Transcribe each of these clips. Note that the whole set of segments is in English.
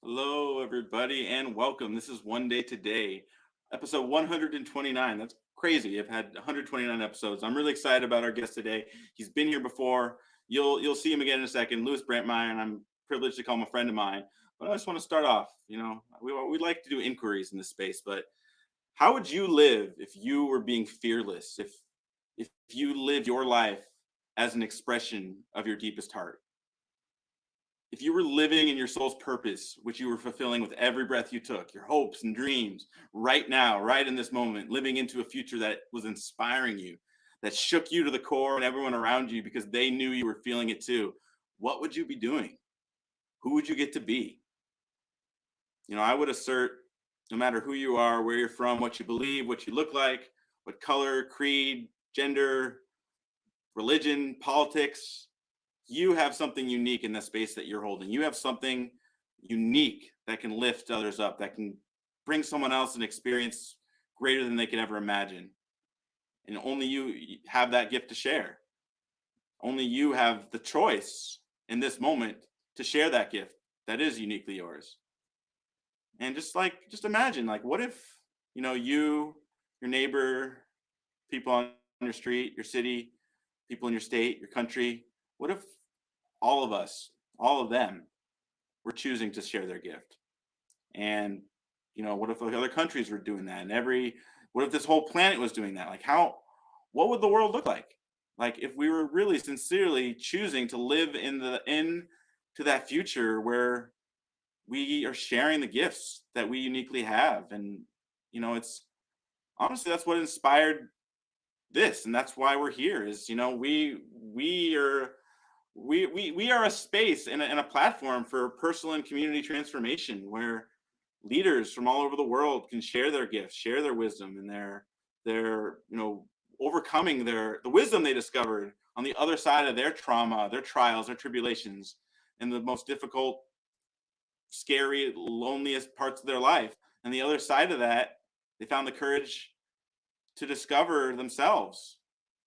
Hello, everybody, and welcome. This is One Day Today, episode 129. That's crazy. I've had 129 episodes. I'm really excited about our guest today. He's been here before. You'll see him again in a second. Louis Brantmeyer, and I'm privileged to call him a friend of mine. But I just want to start off. We like to do inquiries in this space, but how would you live if you were being fearless? If you lived your life as an expression of your deepest heart? If you were living in your soul's purpose, which you were fulfilling with every breath you took, your hopes and dreams, right now, right in this moment, living into a future that was inspiring you, that shook you to the core and everyone around you because they knew you were feeling it too, what would you be doing? Who would you get to be? I would assert no matter who you are, where you're from, what you believe, what you look like, what color, creed, gender, religion, politics, you have something unique in the space that you're holding. You have something unique that can lift others up, that can bring someone else an experience greater than they could ever imagine. And only you have that gift to share. Only you have the choice in this moment to share that gift that is uniquely yours. And just imagine, what if, you, your neighbor, people on your street, your city, people in your state, your country, what if all of us, all of them, were choosing to share their gift? And what if other countries were doing that? And what if this whole planet was doing that? What would the world look like? Like if we were really sincerely choosing to live into that future where we are sharing the gifts that we uniquely have. And it's honestly, that's what inspired this, and that's why we're here. Is we are a space and a platform for personal and community transformation where leaders from all over the world can share their gifts, share their wisdom, and their overcoming the wisdom they discovered on the other side of their trauma, their trials, their tribulations, and the most difficult, scary, loneliest parts of their life. And the other side of that, they found the courage to discover themselves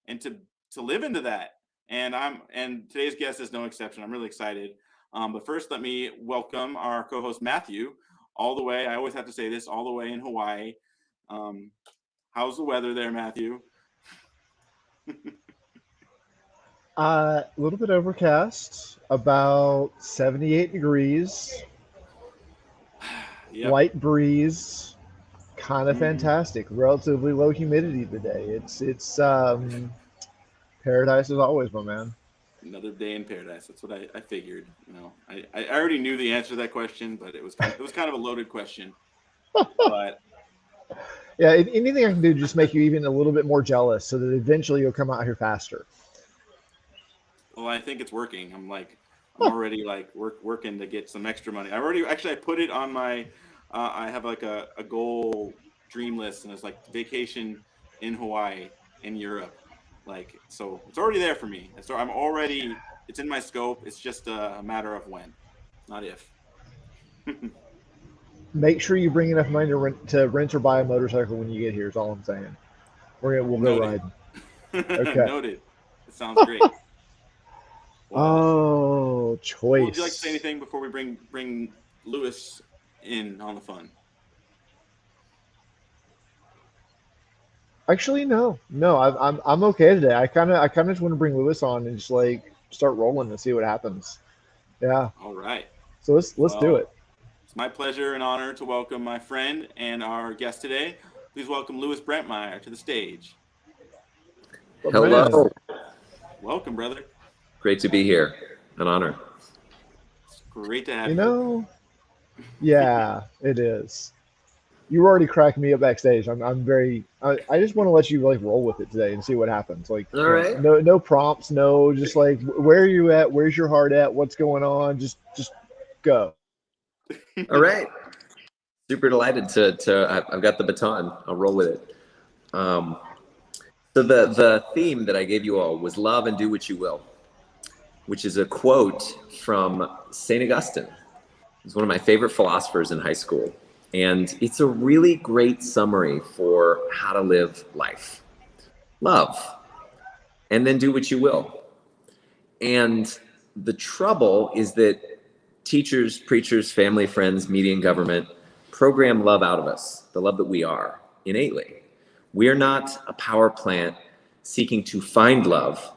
and to live into that. And today's guest is no exception. I'm really excited. But first, let me welcome our co-host Matthew, all the way. I always have to say this, all the way in Hawaii. How's the weather there, Matthew? A little bit overcast, about 78 degrees, Yep. light breeze, kind of Mhm. fantastic. Relatively low humidity today. It's paradise as always, my man. Another day in paradise. That's what I figured. I already knew the answer to that question, but it was kind of a loaded question. But Yeah, anything I can do to just make you even a little bit more jealous, so that eventually you'll come out here faster. well, I think it's working. I'm already working to get some extra money. I put it on my. I have like a goal dream list, and it's like vacation in Hawaii, in Europe. So it's already there for me. So I'm already. It's in my scope. It's just a matter of when, not if. Make sure you bring enough money to rent or buy a motorcycle when you get here. Is all I'm saying. We'll go Noted. riding. Okay. Noted. It sounds great. Well, Oh, would you like to say choice. anything before we bring Lewis in on the fun? Actually, no, no, I'm okay today. I kind of just want to bring Lewis on and just like start rolling and see what happens. Yeah. All right. So let's do Well, it. it's my pleasure and honor to welcome my friend and our guest today. Please welcome Louis Brantmeyer to the stage. But man, Hello. Welcome, brother. Great to be here. An honor. It's great to you have you. know, yeah, it is. You already cracked me up backstage. I'm very. I just want to let you like roll with it today and see what happens. Like All right. no prompts, no, just like where are you at? Where's your heart at? What's going on? Just go. All right. Super delighted I've got the baton. I'll roll with it. Um, so the theme that I gave you all was love and do what you will, which is a quote from St. Augustine. He's one of my favorite philosophers in high school. And it's a really great summary for how to live life. Love, and then do what you will. And the trouble is that teachers, preachers, family, friends, media, and government program love out of us, the love that we are innately. We're not a power plant seeking to find love.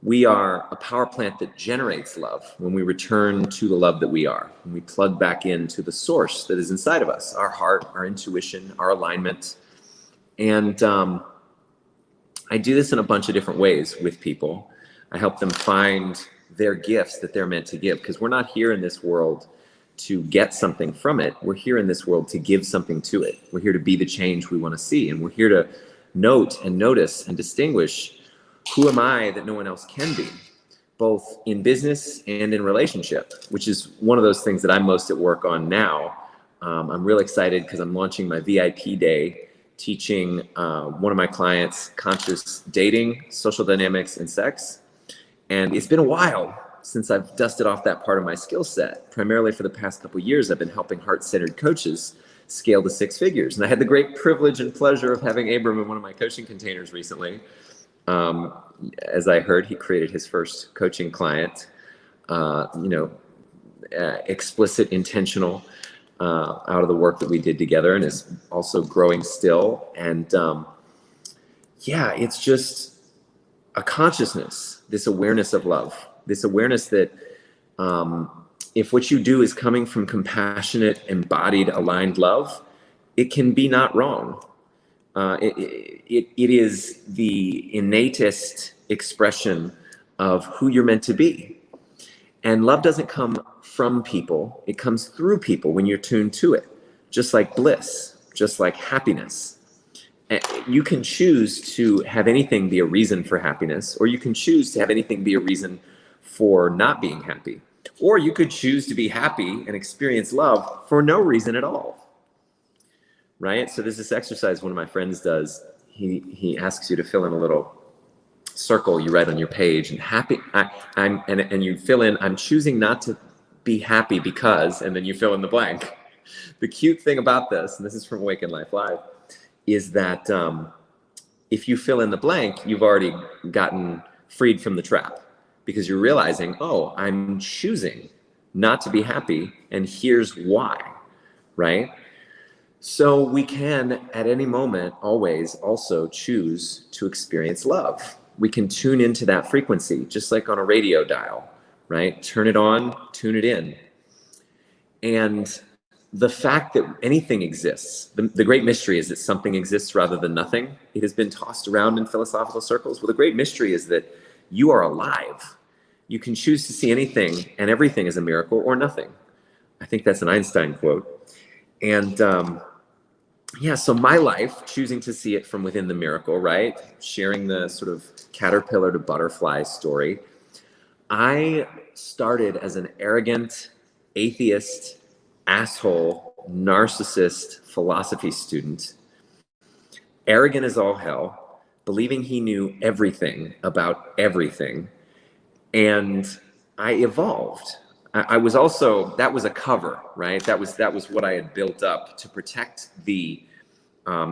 We are a power plant that generates love when we return to the love that we are, when we plug back into the source that is inside of us, our heart, our intuition, our alignment. And I do this in a bunch of different ways with people. I help them find their gifts that they're meant to give, because we're not here in this world to get something from it. We're here in this world to give something to it. We're here to be the change we want to see. And we're here to note and notice and distinguish, who am I that no one else can be, both in business and in relationship, which is one of those things that I'm most at work on now. I'm real excited because I'm launching my VIP day, teaching one of my clients conscious dating, social dynamics, and sex. And it's been a while since I've dusted off that part of my skill set. Primarily for the past couple of years, I've been helping heart-centered coaches scale to 6 figures. And I had the great privilege and pleasure of having Abram in one of my coaching containers recently. As I heard, he created his first coaching client, explicit, intentional, out of the work that we did together, and is also growing still. And it's just a consciousness, this awareness of love, this awareness that if what you do is coming from compassionate, embodied, aligned love, it can be not wrong. It is the innatest expression of who you're meant to be. And love doesn't come from people, it comes through people when you're tuned to it, just like bliss, just like happiness. You can choose to have anything be a reason for happiness, or you can choose to have anything be a reason for not being happy. Or you could choose to be happy and experience love for no reason at all. Right? So there's this exercise one of my friends does. He asks you to fill in a little circle you write on your page, and and you fill in, I'm choosing not to be happy because, and then you fill in the blank. The cute thing about this, and this is from Awaken Life Live, is that if you fill in the blank, you've already gotten freed from the trap, because you're realizing, oh, I'm choosing not to be happy, and here's why, right? So we can, at any moment, always also choose to experience love. We can tune into that frequency, just like on a radio dial, right? Turn it on, tune it in. And the fact that anything exists, the great mystery is that something exists rather than nothing. It has been tossed around in philosophical circles. Well, the great mystery is that you are alive. You can choose to see anything and everything as a miracle or nothing. I think that's an Einstein quote. And so my life, choosing to see it from within the miracle, right? Sharing the sort of caterpillar to butterfly story. I started as an arrogant, atheist, asshole, narcissist philosophy student, arrogant as all hell, believing he knew everything about everything. And I evolved. I was also, that was a cover, right? That was what I had built up to protect the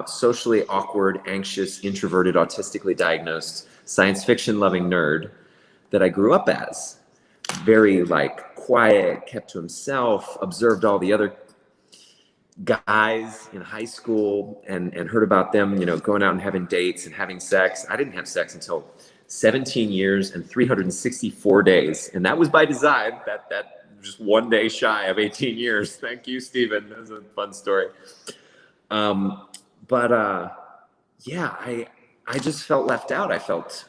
socially awkward, anxious, introverted, autistically diagnosed, science fiction loving nerd that I grew up as. Very quiet, kept to himself, observed all the other guys in high school and heard about them, going out and having dates and having sex. I didn't have sex until 17 years and 364 days. And that was by design, that just one day shy of 18 years. Thank you, Stephen. That was a fun story. I just felt left out. I felt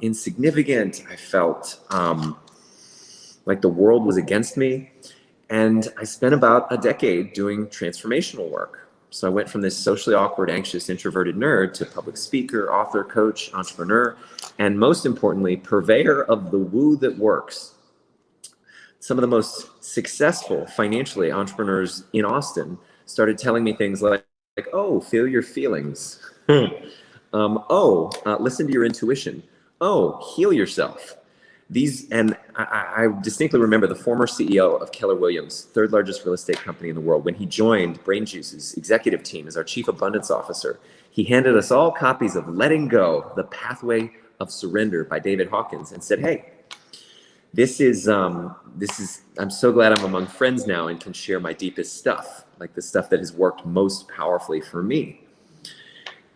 insignificant. I felt like the world was against me. And I spent about a decade doing transformational work. So I went from this socially awkward, anxious, introverted nerd to public speaker, author, coach, entrepreneur, and most importantly, purveyor of the woo that works. Some of the most successful financially entrepreneurs in Austin started telling me things like, oh, feel your feelings. Listen to your intuition. Oh, heal yourself. I distinctly remember the former CEO of Keller Williams, third largest real estate company in the world, when he joined Brain Juice's executive team as our chief abundance officer, he handed us all copies of Letting Go, The Pathway of Surrender by David Hawkins, and said, hey, This is I'm so glad I'm among friends now and can share my deepest stuff, like the stuff that has worked most powerfully for me.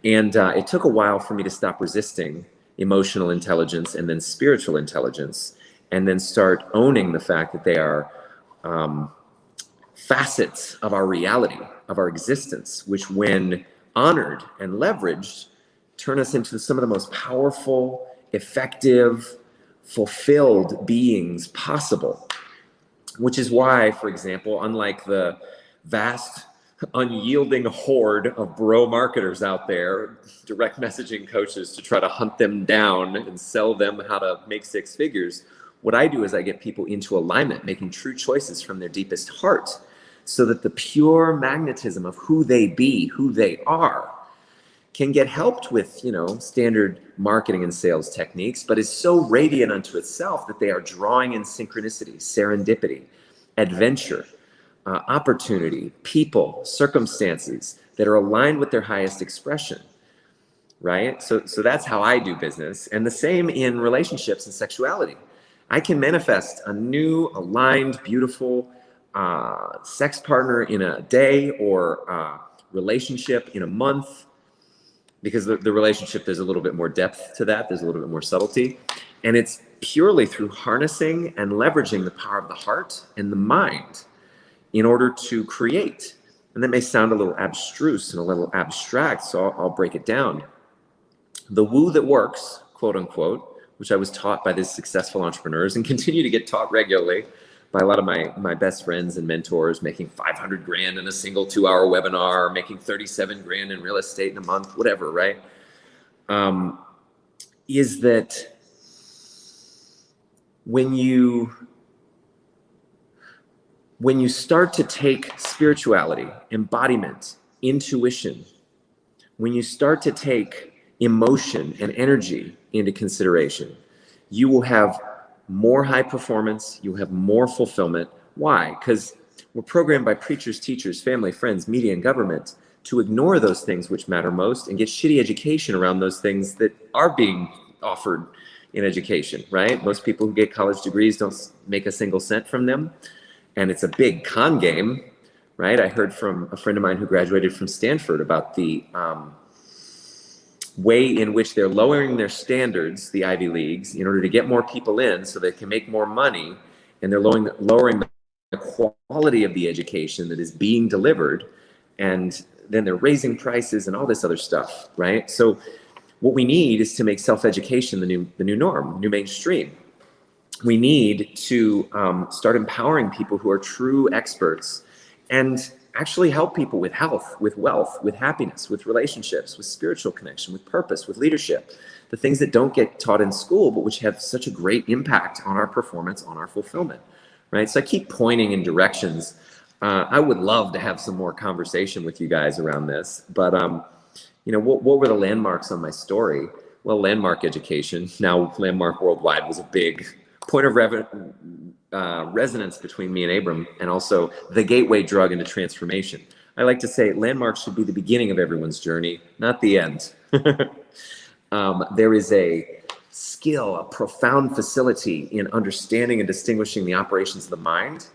And it took a while for me to stop resisting emotional intelligence and then spiritual intelligence, and then start owning the fact that they are facets of our reality, of our existence, which when honored and leveraged, turn us into some of the most powerful, effective, fulfilled beings possible. Which is why, for example, unlike the vast, unyielding horde of bro marketers out there, direct messaging coaches to try to hunt them down and sell them how to make six figures, what I do is I get people into alignment, making true choices from their deepest heart, so that the pure magnetism of who they be, who they are, can get helped with, standard marketing and sales techniques, but is so radiant unto itself that they are drawing in synchronicity, serendipity, adventure, opportunity, people, circumstances that are aligned with their highest expression, right? So that's how I do business. And the same in relationships and sexuality. I can manifest a new, aligned, beautiful sex partner in a day, or relationship in a month, because the relationship, there's a little bit more depth to that. There's a little bit more subtlety. And it's purely through harnessing and leveraging the power of the heart and the mind in order to create. And that may sound a little abstruse and a little abstract, so I'll break it down. The woo that works, quote unquote, which I was taught by these successful entrepreneurs and continue to get taught regularly by a lot of my best friends and mentors, making 500 grand in a single 2-hour webinar, making 37 grand in real estate in a month, whatever, right? Is that when you start to take spirituality, embodiment, intuition, when you start to take emotion and energy into consideration, you will have more high performance, you have more fulfillment. Why? Because we're programmed by preachers, teachers, family, friends, media, and government to ignore those things which matter most and get shitty education around those things that are being offered in education, right? Most people who get college degrees don't make a single cent from them. And it's a big con game, right? I heard from a friend of mine who graduated from Stanford about the way in which they're lowering their standards, the Ivy Leagues, in order to get more people in so they can make more money, and they're lowering the quality of the education that is being delivered, and then they're raising prices and all this other stuff, right? So what we need is to make self-education the new norm, new mainstream. We need to start empowering people who are true experts and actually help people with health, with wealth, with happiness, with relationships, with spiritual connection, with purpose, with leadership, the things that don't get taught in school, but which have such a great impact on our performance, on our fulfillment, right? So I keep pointing in directions. I would love to have some more conversation with you guys around this, but what were the landmarks on my story? Well, landmark education, now landmark worldwide, was a big point of resonance between me and Abram, and also the gateway drug into transformation. I like to say landmark should be the beginning of everyone's journey, not the end. There is a skill, a profound facility in understanding and distinguishing the operations of the mind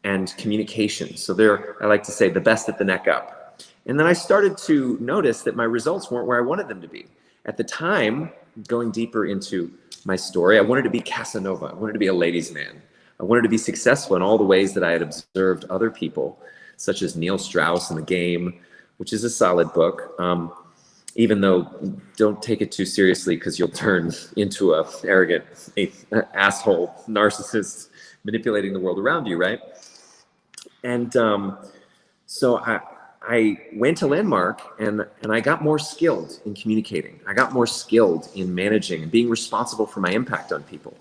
and communication. So I like to say, the best at the neck up. And then I started to notice that my results weren't where I wanted them to be. At the time, going deeper into my story, I wanted to be Casanova. I wanted to be a ladies' man. I wanted to be successful in all the ways that I had observed other people, such as Neil Strauss in The Game, which is a solid book. Even though, don't take it too seriously, because you'll turn into a arrogant asshole narcissist manipulating the world around you, right? And so I went to Landmark, and I got more skilled in communicating. I got more skilled in managing and being responsible for my impact on people,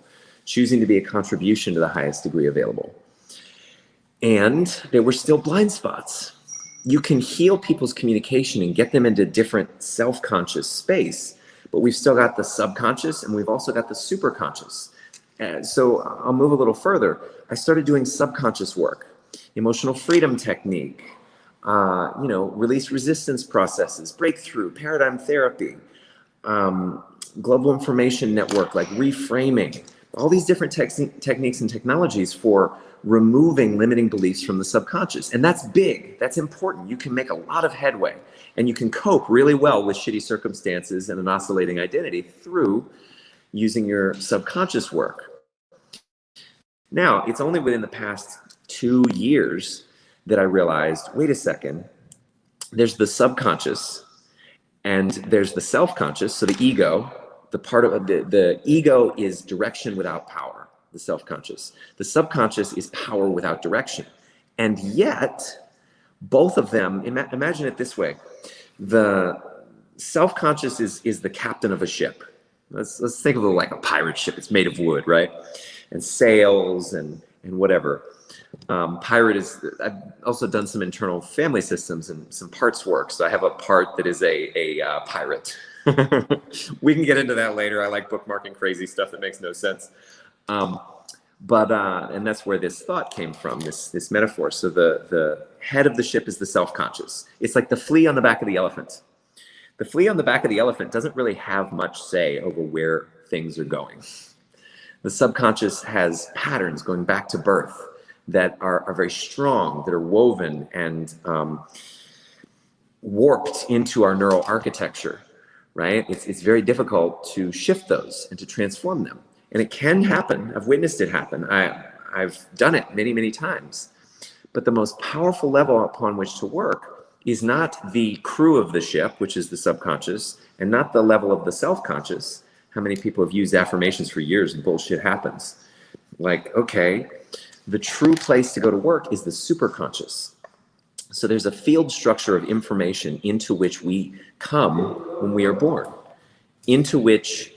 choosing to be a contribution to the highest degree available. And there were still blind spots. You can heal people's communication and get them into different self-conscious space, but we've still got the subconscious, and we've also got the superconscious. And so I'll move a little further. I started doing subconscious work, emotional freedom technique, release resistance processes, breakthrough, paradigm therapy, global information network, like reframing, all these different techniques and technologies for removing limiting beliefs from the subconscious. And that's big, that's important. You can make a lot of headway, and you can cope really well with shitty circumstances and an oscillating identity through using your subconscious work. Now, it's only within the past 2 years that I realized, wait a second, there's the subconscious and there's the self-conscious. So the ego, the part of the ego is direction without power, the self-conscious. The subconscious is power without direction. And yet, both of them, imagine it this way. The self-conscious is the captain of a ship. Let's think of it like a pirate ship. It's made of wood, right? And sails and whatever. Pirate is, I've also done some internal family systems and some parts work. So I have a part that is a pirate. We can get into that later. I like bookmarking crazy stuff that makes no sense. And that's where this thought came from, this metaphor. So the head of the ship is the self-conscious. It's like the flea on the back of the elephant. The flea on the back of the elephant doesn't really have much say over where things are going. The subconscious has patterns going back to birth that are very strong, that are woven and warped into our neural architecture, right? It's very difficult to shift those and to transform them. And it can happen. I've witnessed it happen. I've done it many, many times. But the most powerful level upon which to work is not the crew of the ship, which is the subconscious, and not the level of the self-conscious. How many people have used affirmations for years and bullshit happens? Like, okay, the true place to go to work is the superconscious. So there's a field structure of information into which we come when we are born, into which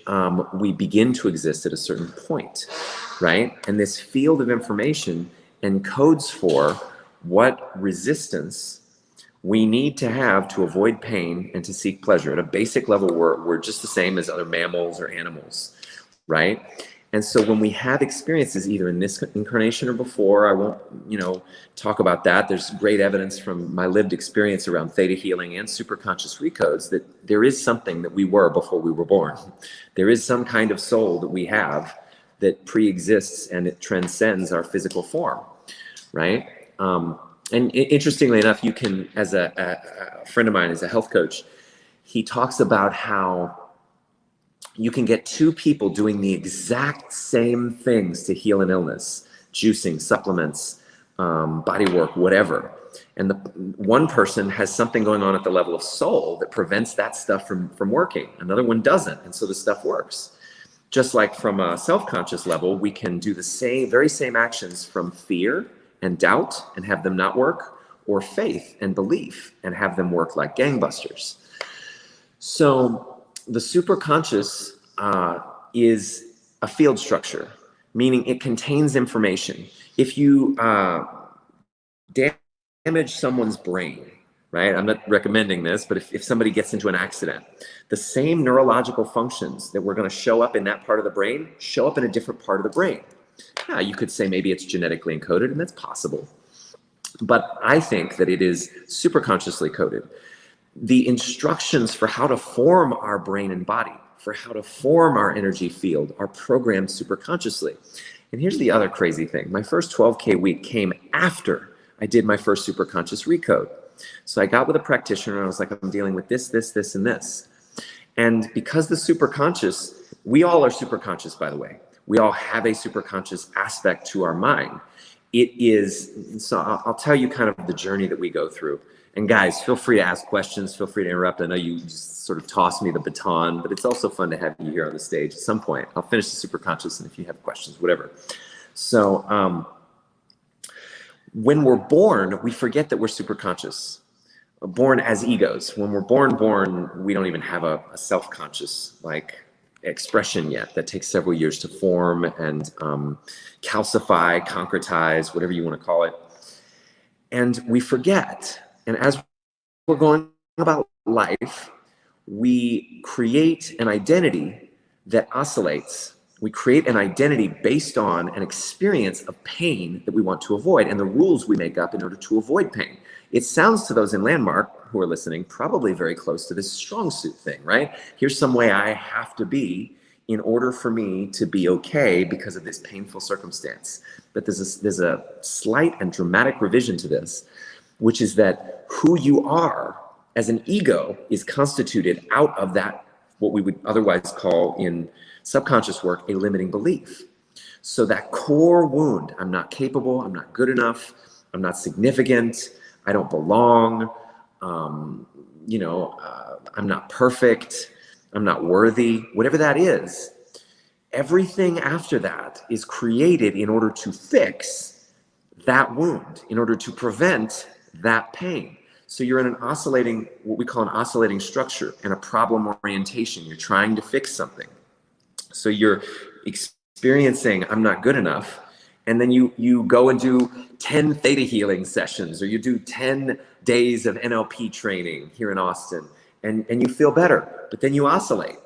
we begin to exist at a certain point, right? And this field of information encodes for what resistance we need to have to avoid pain and to seek pleasure. At a basic level, we're just the same as other mammals or animals, right? And so when we have experiences, either in this incarnation or before, I won't, talk about that. There's great evidence from my lived experience around theta healing and superconscious recodes that there is something that we were before we were born. There is some kind of soul that we have that pre-exists and it transcends our physical form, right? And interestingly enough, you can, as a friend of mine is a health coach, he talks about how you can get two people doing the exact same things to heal an illness, juicing, supplements, body work, whatever. And the one person has something going on at the level of soul that prevents that stuff from working. Another one doesn't. And so the stuff works. Just like from a self-conscious level, we can do the very same actions from fear and doubt and have them not work, or faith and belief and have them work like gangbusters. So the superconscious is a field structure, meaning it contains information. If you damage someone's brain, right? I'm not recommending this, but if somebody gets into an accident, the same neurological functions that were going to show up in that part of the brain show up in a different part of the brain. Yeah, you could say maybe it's genetically encoded, and that's possible. But I think that it is superconsciously coded. The instructions for how to form our brain and body, for how to form our energy field, are programmed superconsciously. And here's the other crazy thing. My first 12K week came after I did my first superconscious recode. So I got with a practitioner and I was like, I'm dealing with this, this, this, and this. And because the superconscious, we all are superconscious, by the way. We all have a superconscious aspect to our mind. It is, so I'll tell you kind of the journey that we go through. And guys, feel free to ask questions. Feel free to interrupt. I know you just sort of tossed me the baton, but it's also fun to have you here on the stage at some point. I'll finish the superconscious, and if you have questions, whatever. So when we're born, we forget that we're superconscious. Born as egos. When we're born, we don't even have a self-conscious expression yet. That takes several years to form and calcify, concretize, whatever you want to call it. And we forget. And as we're going about life, we create an identity that oscillates. We create an identity based on an experience of pain that we want to avoid and the rules we make up in order to avoid pain. It sounds to those in Landmark who are listening probably very close to this strong suit thing, right? Here's some way I have to be in order for me to be okay because of this painful circumstance. But there's a slight and dramatic revision to this, which is that who you are as an ego is constituted out of that, what we would otherwise call in subconscious work, a limiting belief. So that core wound, I'm not capable, I'm not good enough, I'm not significant, I don't belong, I'm not perfect, I'm not worthy, whatever that is, everything after that is created in order to fix that wound, in order to prevent that pain. So you're in what we call an oscillating structure and a problem orientation. You're trying to fix something. So you're experiencing, I'm not good enough. And then you go and do 10 theta healing sessions, or you do 10 days of NLP training here in Austin, and you feel better, but then you oscillate.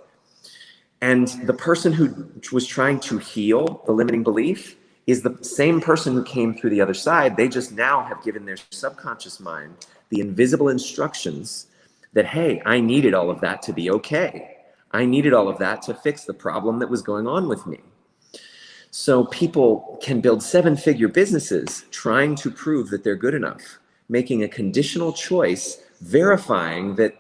And the person who was trying to heal the limiting belief is the same person who came through the other side. They just now have given their subconscious mind the invisible instructions that, hey, I needed all of that to be okay. I needed all of that to fix the problem that was going on with me. So people can build 7-figure businesses trying to prove that they're good enough, making a conditional choice, verifying that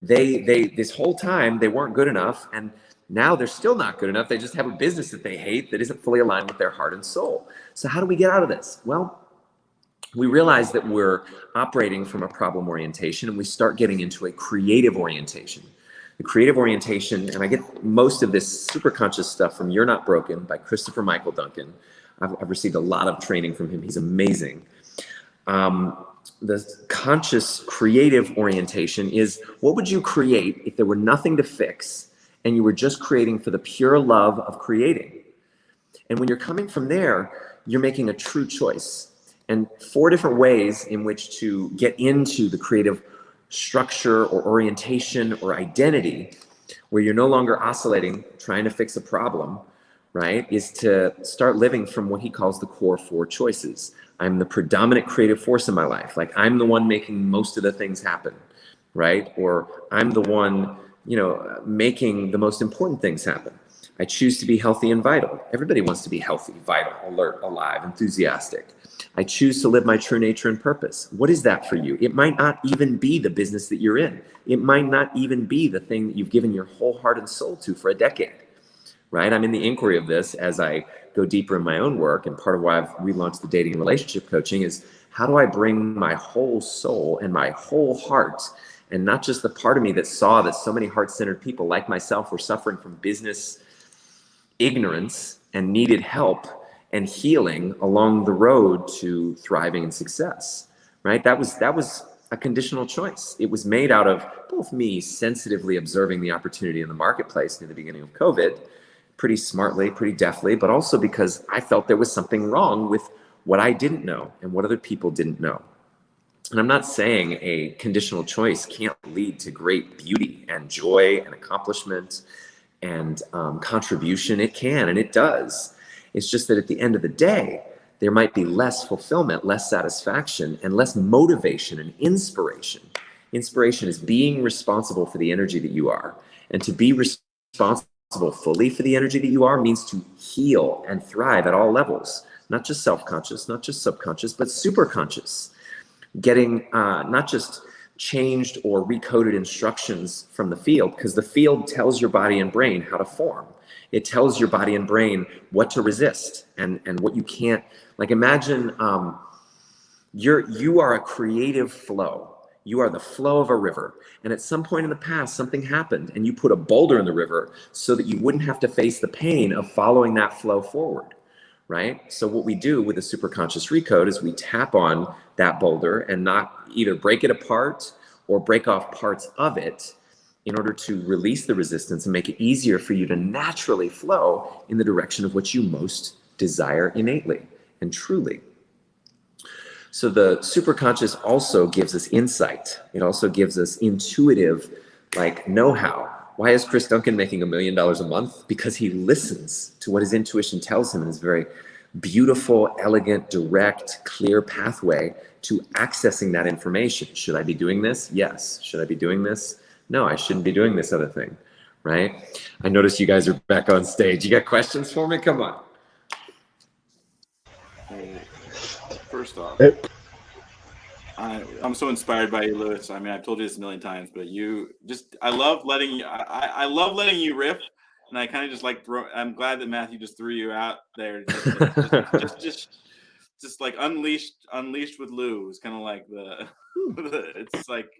they this whole time they weren't good enough, and now they're still not good enough. They just have a business that they hate that isn't fully aligned with their heart and soul. So how do we get out of this? Well, we realize that we're operating from a problem orientation, and we start getting into a creative orientation. The creative orientation, and I get most of this super conscious stuff from You're Not Broken by Christopher Michael Duncan. I've received a lot of training from him. He's amazing. The conscious creative orientation is, what would you create if there were nothing to fix and you were just creating for the pure love of creating? And when you're coming from there, you're making a true choice. And 4 different ways in which to get into the creative structure or orientation or identity, where you're no longer oscillating, trying to fix a problem, right, is to start living from what he calls the core 4 choices. I'm the predominant creative force in my life. Like, I'm the one making most of the things happen, right? Or I'm the one, making the most important things happen. I choose to be healthy and vital. Everybody wants to be healthy, vital, alert, alive, enthusiastic. I choose to live my true nature and purpose. What is that for you? It might not even be the business that you're in. It might not even be the thing that you've given your whole heart and soul to for a decade, right? I'm in the inquiry of this as I go deeper in my own work. And part of why I've relaunched the dating and relationship coaching is, how do I bring my whole soul and my whole heart, and not just the part of me that saw that so many heart-centered people like myself were suffering from business ignorance and needed help and healing along the road to thriving and success, right? That was a conditional choice. It was made out of both me sensitively observing the opportunity in the marketplace near the beginning of COVID, pretty smartly, pretty deftly, but also because I felt there was something wrong with what I didn't know and what other people didn't know. And I'm not saying a conditional choice can't lead to great beauty and joy and accomplishment and contribution. It can, and it does. It's just that at the end of the day, there might be less fulfillment, less satisfaction, and less motivation and inspiration. Inspiration is being responsible for the energy that you are. And to be responsible fully for the energy that you are means to heal and thrive at all levels, not just self-conscious, not just subconscious, but super conscious. Getting not just changed or recoded instructions from the field, because the field tells your body and brain how to form. It tells your body and brain what to resist and what you can't. Like, imagine you are a creative flow. You are the flow of a river. And at some point in the past, something happened and you put a boulder in the river so that you wouldn't have to face the pain of following that flow forward, right? So what we do with the superconscious recode is we tap on that boulder and not either break it apart or break off parts of it in order to release the resistance and make it easier for you to naturally flow in the direction of what you most desire innately and truly. So the superconscious also gives us insight. It also gives us intuitive, like, know-how. Why is Chris Duncan making $1 million a month? Because he listens to what his intuition tells him in this very beautiful, elegant, direct, clear pathway to accessing that information. Should I be doing this? Yes. Should I be doing this? No, I shouldn't be doing this other thing, right? I noticed you guys are back on stage. You got questions for me? Come on. Well, first off, It, I'm so inspired by you, Lewis. I mean, I've told you this a million times, but I love letting you, I love letting you riff. And I kind of just like I'm glad that Matthew just threw you out there. Just like unleashed with Lou is kind of like it's like,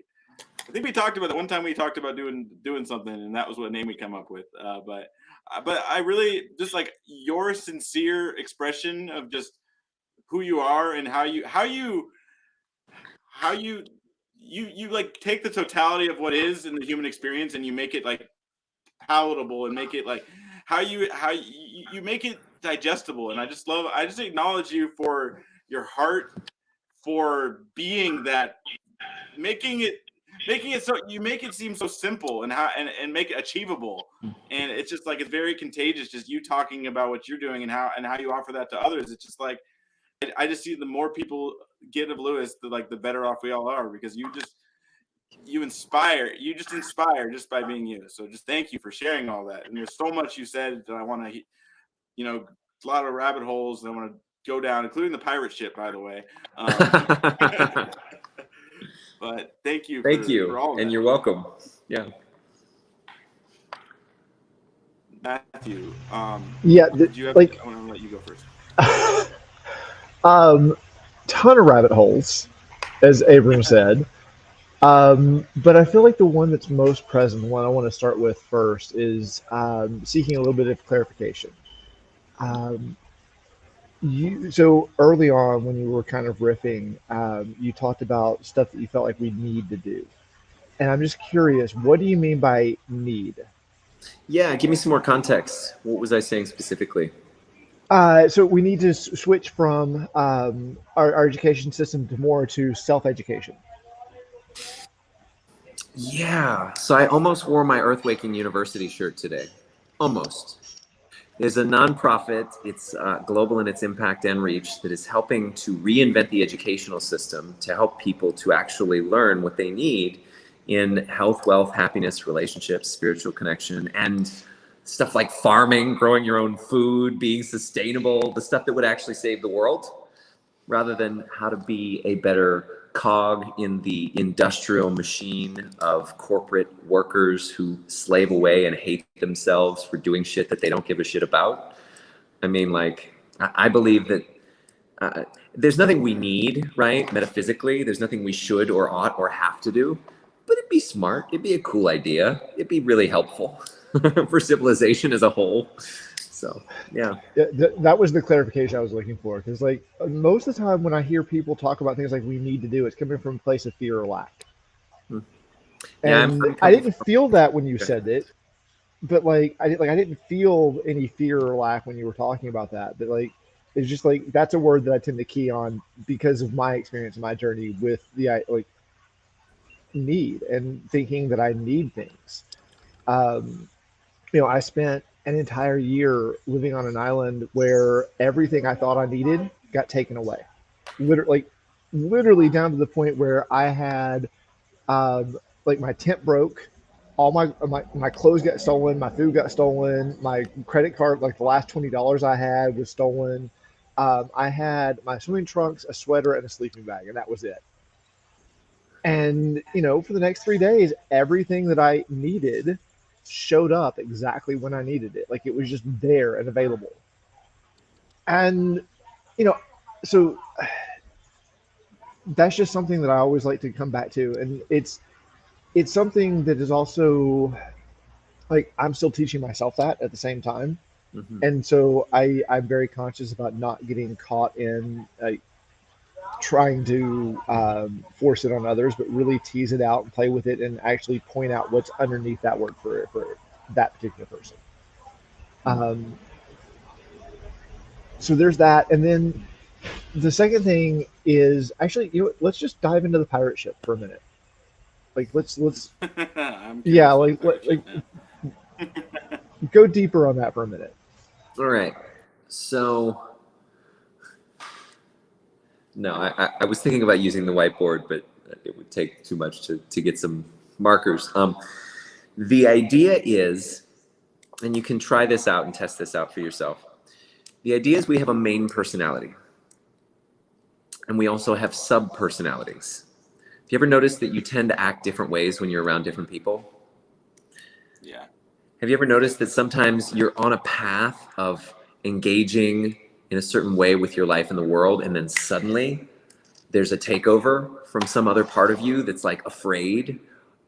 I think we talked about that one time. We talked about doing something, and that was what name we come up with. But I really just like your sincere expression of just who you are and how you like take the totality of what is in the human experience and you make it like palatable and make it like how you make it digestible. And I just acknowledge you for your heart, for being that, making it so you make it seem so simple and and make it achievable. And it's just like it's very contagious, just you talking about what you're doing and how you offer that to others. It's just like I just see the more people get of Lewis, the better off we all are, because you just inspire just by being you. So just thank you for sharing all that. And there's so much you said that I want to, a lot of rabbit holes that I want to go down, including the pirate ship, by the way. But thank you. Thank you. For all of and that. You're welcome. Yeah. Matthew, yeah, did you have, like I want to let you go first. ton of rabbit holes, as Abram said. But I feel like the one that's most present, the one I want to start with first, is seeking a little bit of clarification. Um, so early on, when you were kind of riffing, you talked about stuff that you felt like we need to do, and I'm just curious, what do you mean by need? Yeah. Give me some more context. What was I saying specifically? So we need to switch from our education system to more to self-education. Yeah. So I almost wore my Earthwaking University shirt today. Almost. There's a nonprofit, it's global in its impact and reach, that is helping to reinvent the educational system to help people to actually learn what they need in health, wealth, happiness, relationships, spiritual connection, and stuff like farming, growing your own food, being sustainable, the stuff that would actually save the world, rather than how to be a better cog in the industrial machine of corporate workers who slave away and hate themselves for doing shit that they don't give a shit about. I mean, like, I believe that there's nothing we need, right? Metaphysically, there's nothing we should or ought or have to do, but it'd be smart. It'd be a cool idea. It'd be really helpful for civilization as a whole. So, yeah. That was the clarification I was looking for. Because, like, most of the time when I hear people talk about things like we need to do, it's coming from a place of fear or lack. Yeah, And I didn't feel that when you said it, but I didn't feel any fear or lack when you were talking about that. But like, it's just like that's a word that I tend to key on because of my experience, my journey with the like need and thinking that I need things. Um, I spent an entire year living on an island where everything I thought I needed got taken away. Literally down to the point where I had, like my tent broke, all my clothes got stolen, my food got stolen, my credit card, like the last $20 I had was stolen. I had my swimming trunks, a sweater, and a sleeping bag, and that was it. And for the next 3 days, everything that I needed showed up exactly when I needed it. Like it was just there and available. And so that's just something that I always like to come back to. And it's something that is also like I'm still teaching myself that at the same time. Mm-hmm. And so I'm very conscious about not getting caught in trying to force it on others, but really tease it out and play with it and actually point out what's underneath that word for that particular person. So there's that. And then the second thing is actually, let's just dive into the pirate ship for a minute. Like let's I'm yeah, curious about like pirate ship, go deeper on that for a minute. All right. So, no, I was thinking about using the whiteboard, but it would take too much to get some markers. The idea is, and you can try this out and test this out for yourself. The idea is we have a main personality, and we also have sub-personalities. Have you ever noticed that you tend to act different ways when you're around different people? Yeah. Have you ever noticed that sometimes you're on a path of engaging in a certain way with your life in the world, and then suddenly there's a takeover from some other part of you that's like afraid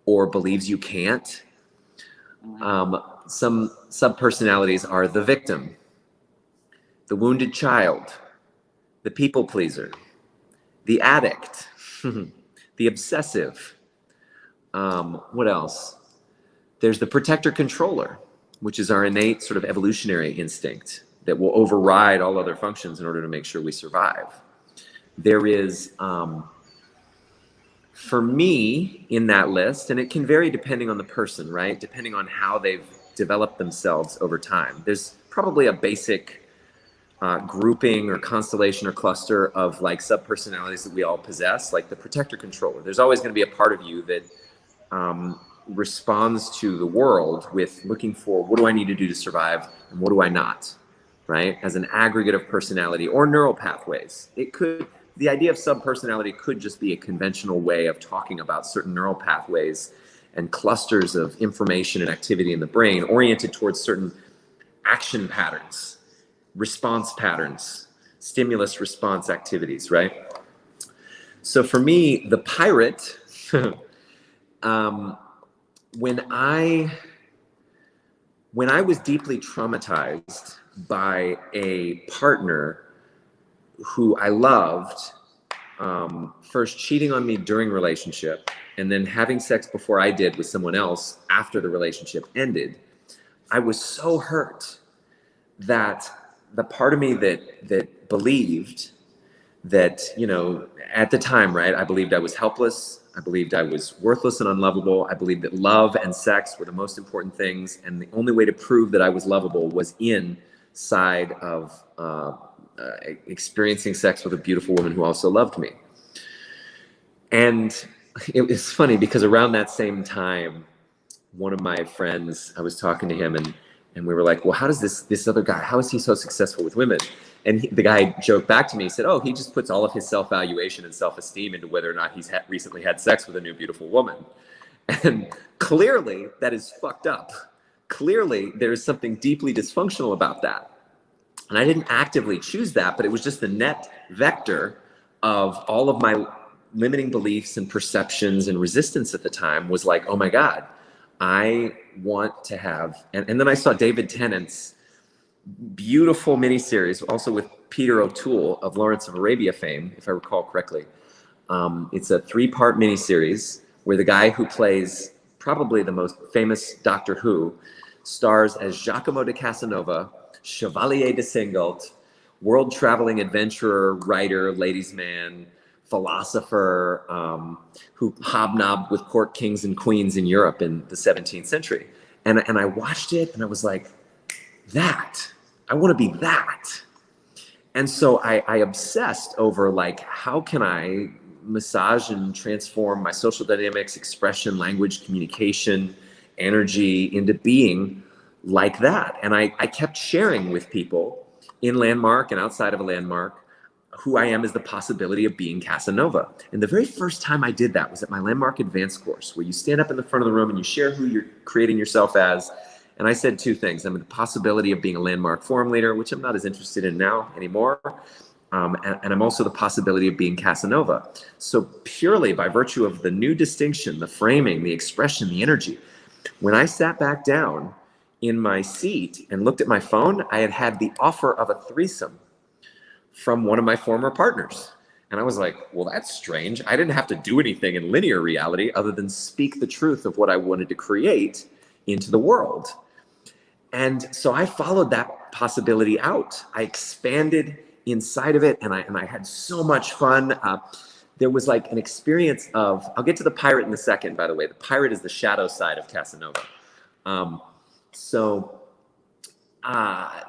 or believes you can't? Some sub-personalities are the victim, the wounded child, the people pleaser, the addict, the obsessive. What else? There's the protector controller, which is our innate sort of evolutionary instinct that will override all other functions in order to make sure we survive. There is, for me, in that list, and it can vary depending on the person, right? Depending on how they've developed themselves over time. There's probably a basic grouping or constellation or cluster of like sub-personalities that we all possess, like the protector controller. There's always going to be a part of you that responds to the world with looking for, what do I need to do to survive and what do I not, right? As an aggregate of personality or neural pathways. The idea of sub-personality could just be a conventional way of talking about certain neural pathways and clusters of information and activity in the brain oriented towards certain action patterns, response patterns, stimulus response activities, right? So for me, the pirate, when I was deeply traumatized by a partner who I loved, first cheating on me during relationship and then having sex before I did with someone else after the relationship ended, I was so hurt that the part of me that believed that, you know, at the time, right, I believed I was helpless. I believed I was worthless and unlovable. I believed that love and sex were the most important things. And the only way to prove that I was lovable was inside of experiencing sex with a beautiful woman who also loved me. And it was funny because around that same time, one of my friends, I was talking to him and we were like, well, how does this other guy, how is he so successful with women? And the guy joked back to me, he said, oh, he just puts all of his self-valuation and self-esteem into whether or not he's recently had sex with a new beautiful woman. And clearly that is fucked up. Clearly there is something deeply dysfunctional about that. And I didn't actively choose that, but it was just the net vector of all of my limiting beliefs and perceptions and resistance at the time was like, oh my God, I want to have, and then I saw David Tennant's beautiful miniseries, also with Peter O'Toole of Lawrence of Arabia fame, if I recall correctly. It's a 3-part miniseries where the guy who plays probably the most famous Doctor Who stars as Giacomo de Casanova, Chevalier de Singalt, world-traveling adventurer, writer, ladies' man, philosopher, who hobnobbed with court kings and queens in Europe in the 17th century. And I watched it and I was like, I want to be that. And so I obsessed over like, how can I massage and transform my social dynamics, expression, language, communication, energy into being like that. And I kept sharing with people in Landmark and outside of a Landmark who I am as the possibility of being Casanova. And the very first time I did that was at my Landmark Advanced course, where you stand up in the front of the room and you share who you're creating yourself as. And I said 2 things. I'm the possibility of being a Landmark forum leader, which I'm not as interested in now anymore. And I'm also the possibility of being Casanova. So purely by virtue of the new distinction, the framing, the expression, the energy, when I sat back down in my seat and looked at my phone, I had the offer of a threesome from one of my former partners. And I was like, well, that's strange. I didn't have to do anything in linear reality other than speak the truth of what I wanted to create into the world. And so I followed that possibility out. I expanded inside of it, and I had so much fun. There was like an experience of, I'll get to the pirate in a second, by the way. The pirate is the shadow side of Casanova.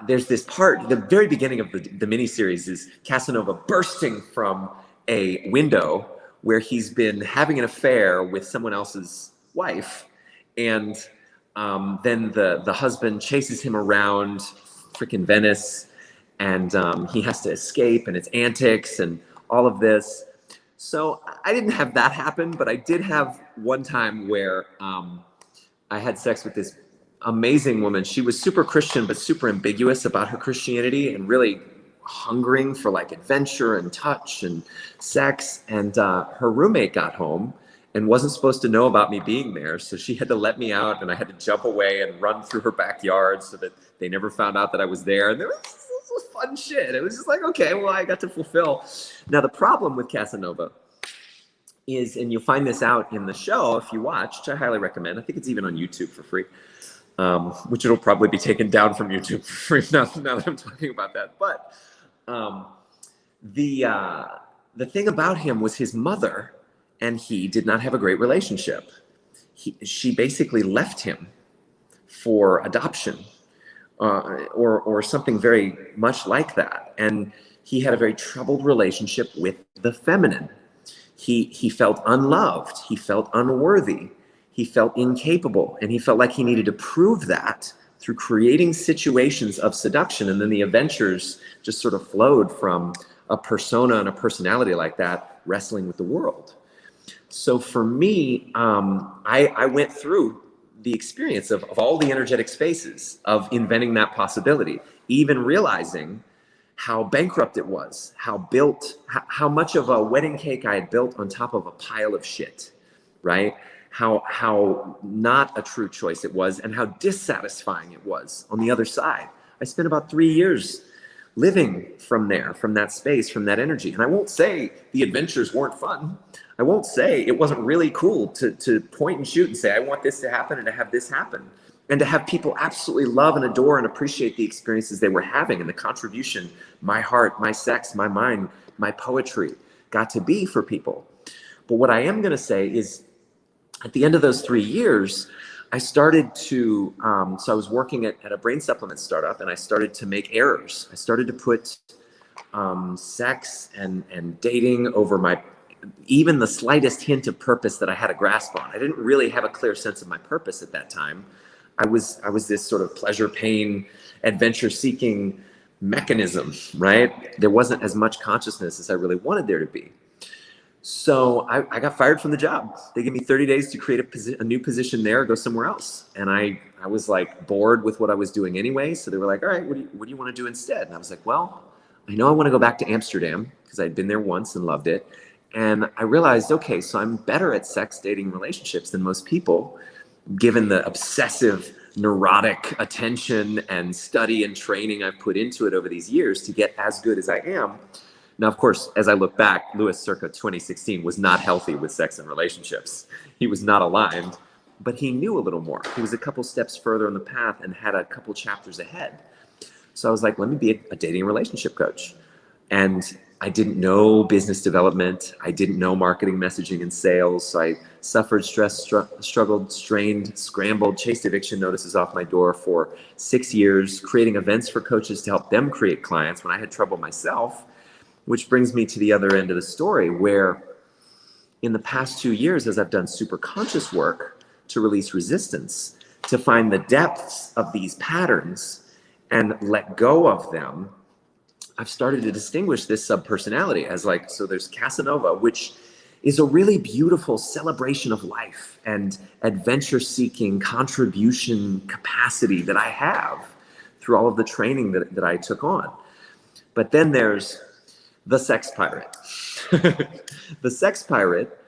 There's this part, the very beginning of the miniseries is Casanova bursting from a window where he's been having an affair with someone else's wife. And Then the husband chases him around freaking Venice, and he has to escape, and it's antics and all of this. So I didn't have that happen, but I did have one time where I had sex with this amazing woman. She was super Christian, but super ambiguous about her Christianity and really hungering for like adventure and touch and sex. And her roommate got home and wasn't supposed to know about me being there. So she had to let me out, and I had to jump away and run through her backyard so that they never found out that I was there. And there was fun shit. It was just like, okay, well, I got to fulfill. Now, the problem with Casanova is, and you'll find this out in the show if you watch, which I highly recommend. I think it's even on YouTube for free, which it'll probably be taken down from YouTube for free now that I'm talking about that. But the thing about him was his mother and he did not have a great relationship. She basically left him for adoption, or something very much like that. And he had a very troubled relationship with the feminine. He felt unloved, he felt unworthy, he felt incapable, and he felt like he needed to prove that through creating situations of seduction. And then the adventures just sort of flowed from a persona and a personality like that wrestling with the world. So for me, I went through the experience of all the energetic spaces of inventing that possibility, even realizing how bankrupt it was, how much of a wedding cake I had built on top of a pile of shit, right? How not a true choice it was, and how dissatisfying it was on the other side. I spent about 3 years living from there, from that space, from that energy. And I won't say the adventures weren't fun. I won't say it wasn't really cool to point and shoot and say, I want this to happen and to have this happen. And to have people absolutely love and adore and appreciate the experiences they were having and the contribution my heart, my sex, my mind, my poetry got to be for people. But what I am going to say is, at the end of those 3 years, I started to, so I was working at a brain supplement startup, and I started to make errors. I started to put sex and dating over even the slightest hint of purpose that I had a grasp on. I didn't really have a clear sense of my purpose at that time. I was this sort of pleasure, pain, adventure seeking mechanism, right? There wasn't as much consciousness as I really wanted there to be. So I got fired from the job. They gave me 30 days to create a new position there, or go somewhere else. And I was like bored with what I was doing anyway. So they were like, all right, what do you want to do instead? And I was like, well, I know I want to go back to Amsterdam because I'd been there once and loved it. And I realized, okay, so I'm better at sex, dating, relationships than most people, given the obsessive, neurotic attention and study and training I've put into it over these years to get as good as I am. Now, of course, as I look back, Lewis circa 2016 was not healthy with sex and relationships. He was not aligned, but he knew a little more. He was a couple steps further on the path and had a couple chapters ahead. So I was like, let me be a dating and relationship coach. And I didn't know business development. I didn't know marketing, messaging, and sales. So I suffered, stressed, struggled, strained, scrambled, chased eviction notices off my door for 6 years, creating events for coaches to help them create clients when I had trouble myself. Which brings me to the other end of the story, where in the past 2 years, as I've done super conscious work to release resistance, to find the depths of these patterns and let go of them, I've started to distinguish this subpersonality as like, so there's Casanova, which is a really beautiful celebration of life and adventure-seeking contribution capacity that I have through all of the training that I took on. But then there's the sex pirate. The sex pirate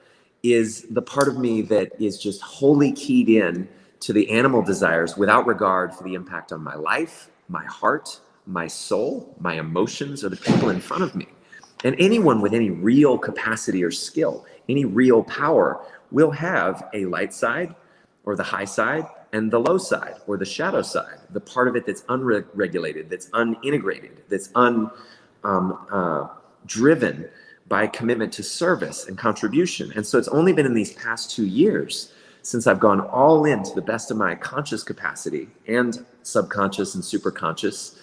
is the part of me that is just wholly keyed in to the animal desires without regard for the impact on my life, my heart, my soul, my emotions, or the people in front of me. And anyone with any real capacity or skill, any real power, will have a light side or the high side and the low side or the shadow side, the part of it that's unregulated, that's unintegrated, that's driven by commitment to service and contribution. And so it's only been in these past 2 years since I've gone all in to the best of my conscious capacity and subconscious and superconscious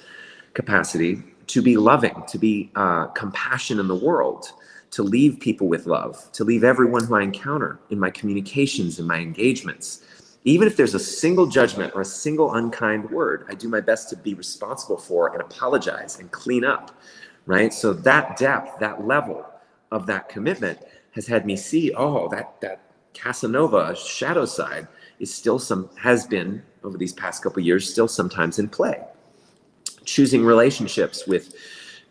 capacity to be loving, to be compassion in the world, to leave people with love, to leave everyone who I encounter in my communications and my engagements Even if there's a single judgment or a single unkind word, I do my best to be responsible for and apologize and clean up, right? So that depth, that level of that commitment has had me see, oh, that Casanova shadow side is still has been over these past couple of years, still sometimes in play. Choosing relationships with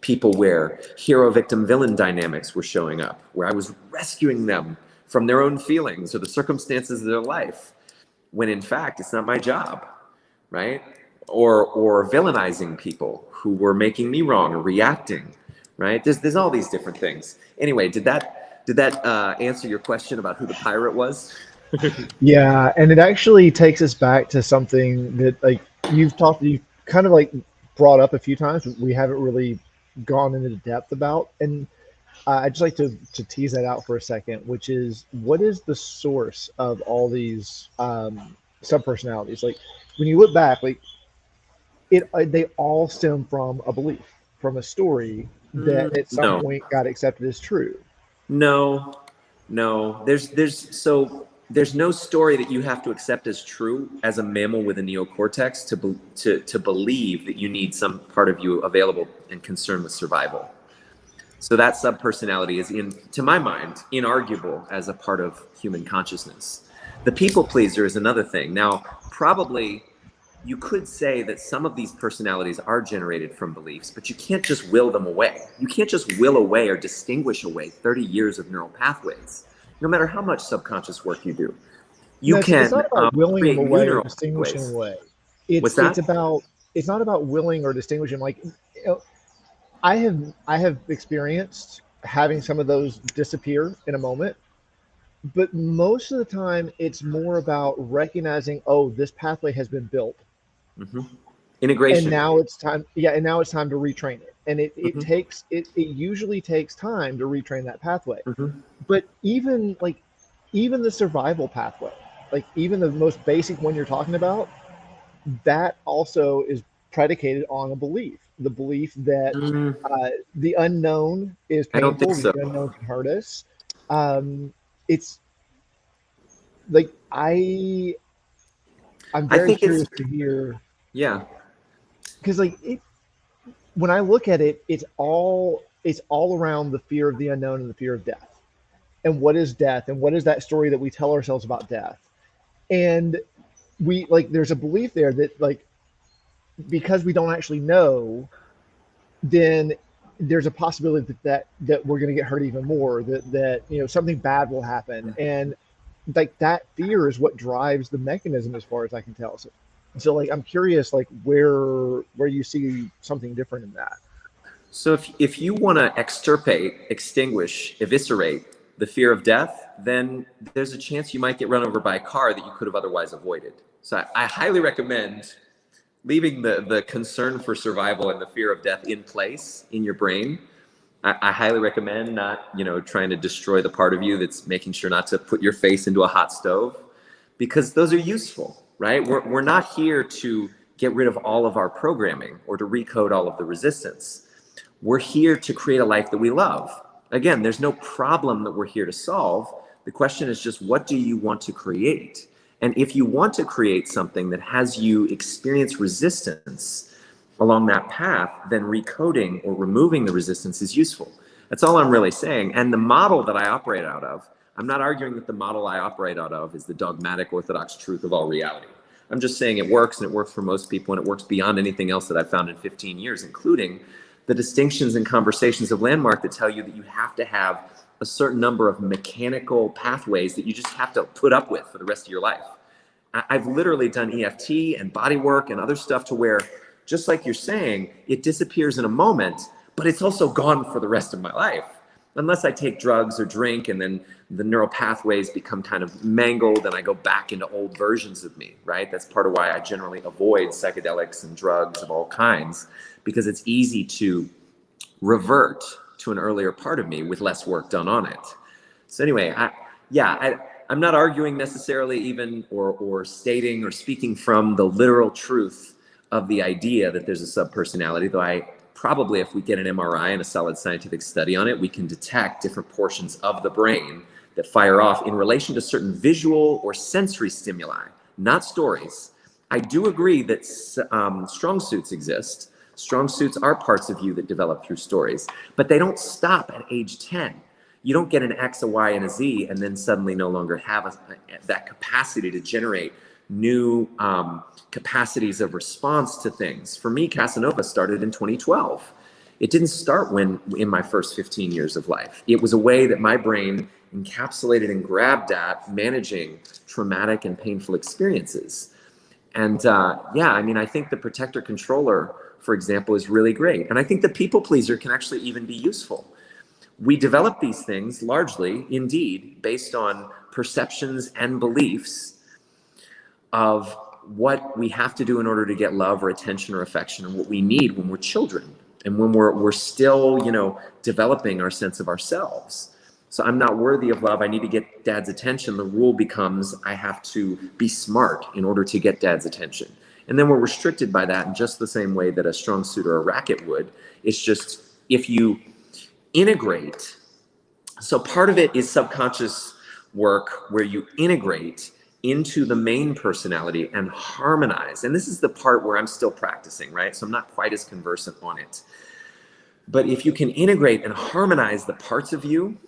people where hero, victim, villain dynamics were showing up, where I was rescuing them from their own feelings or the circumstances of their life, when in fact it's not my job, right? Or villainizing people who were making me wrong or reacting, right? There's all these different things. Anyway, did that answer your question about who the pirate was? Yeah, and it actually takes us back to something that like you kind of like brought up a few times, but we haven't really gone into depth about. And I'd just like to tease that out for a second, which is what is the source of all these subpersonalities? Like when you look back, like they all stem from a belief, from a story that at some No. point got accepted as true. No. There's no story that you have to accept as true as a mammal with a neocortex to believe that you need some part of you available and concerned with survival. So that subpersonality is, to my mind, inarguable as a part of human consciousness. The people pleaser is another thing. Now, probably you could say that some of these personalities are generated from beliefs, but you can't just will them away. You can't just will away or distinguish away 30 years of neural pathways, no matter how much subconscious work you do. You can it's not about willing them create away new or distinguishing them away. What's that? It's not about willing or distinguishing. Like, I have experienced having some of those disappear in a moment, but most of the time it's more about recognizing, oh, this pathway has been built. Integration. And now it's time. Yeah, and now it's time to retrain it. And it usually takes time to retrain that pathway. But even the survival pathway, like even the most basic one you're talking about, that also is predicated on a belief. The belief that the unknown is I don't painful, think so. the unknown can hurt us. It's like I'm very curious to hear. Yeah. Because when I look at it, it's all around the fear of the unknown and the fear of death. And what is death? And what is that story that we tell ourselves about death? And there's a belief there that because we don't actually know, then there's a possibility that we're going to get hurt even more, that something bad will happen. And that fear is what drives the mechanism, as far as I can tell. So I'm curious, where you see something different in that. So if you want to extirpate, extinguish, eviscerate the fear of death, then there's a chance you might get run over by a car that you could have otherwise avoided. So I highly recommend leaving the concern for survival and the fear of death in place in your brain. I highly recommend not, trying to destroy the part of you that's making sure not to put your face into a hot stove, because those are useful, right? We're not here to get rid of all of our programming or to recode all of the resistance. We're here to create a life that we love. Again, there's no problem that we're here to solve. The question is just, what do you want to create? And if you want to create something that has you experience resistance along that path, then recoding or removing the resistance is useful. That's all I'm really saying. And the model that I operate out of, I'm not arguing that the model I operate out of is the dogmatic orthodox truth of all reality. I'm just saying it works, and it works for most people, and it works beyond anything else that I've found in 15 years, including the distinctions and conversations of Landmark that tell you that you have to have a certain number of mechanical pathways that you just have to put up with for the rest of your life. I've literally done EFT and body work and other stuff to where, just like you're saying, it disappears in a moment, but it's also gone for the rest of my life. Unless I take drugs or drink and then the neural pathways become kind of mangled and I go back into old versions of me, right? That's part of why I generally avoid psychedelics and drugs of all kinds, because it's easy to revert to an earlier part of me with less work done on it. So anyway, I'm not arguing necessarily even or stating or speaking from the literal truth of the idea that there's a subpersonality, though I probably, if we get an MRI and a solid scientific study on it, we can detect different portions of the brain that fire off in relation to certain visual or sensory stimuli, not stories. I do agree that strong suits exist. Strong suits are parts of you that develop through stories, but they don't stop at age 10. You don't get an X, a Y, and a Z and then suddenly no longer have that capacity to generate new capacities of response to things. For me, Casanova started in 2012. It didn't start in my first 15 years of life. It was a way that my brain encapsulated and grabbed at managing traumatic and painful experiences. And yeah, I mean, I think the protector controller, for example, is really great. And I think the people pleaser can actually even be useful. We develop these things largely, indeed, based on perceptions and beliefs of what we have to do in order to get love or attention or affection, and what we need when we're children and when we're still, you know, developing our sense of ourselves. So I'm not worthy of love. I need to get dad's attention. The rule becomes I have to be smart in order to get dad's attention. And then we're restricted by that in just the same way that a strong suit or a racket would. It's just if you integrate. So part of it is subconscious work where you integrate into the main personality and harmonize. And this is the part where I'm still practicing, right? So I'm not quite as conversant on it. But if you can integrate and harmonize the parts of you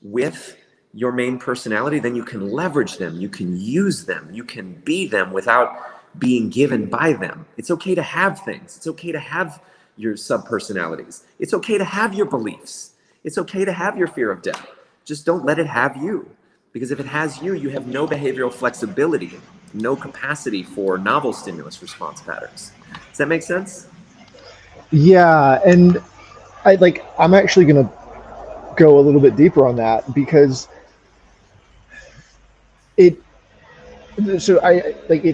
with your main personality, then you can leverage them, you can use them, you can be them without being given by them. It's okay to have things. It's okay to have your sub-personalities. It's okay to have your beliefs. It's okay to have your fear of death. Just don't let it have you. Because if it has you, you have no behavioral flexibility, no capacity for novel stimulus response patterns. Does that make sense? Yeah, and I'm actually going to go a little bit deeper on that because it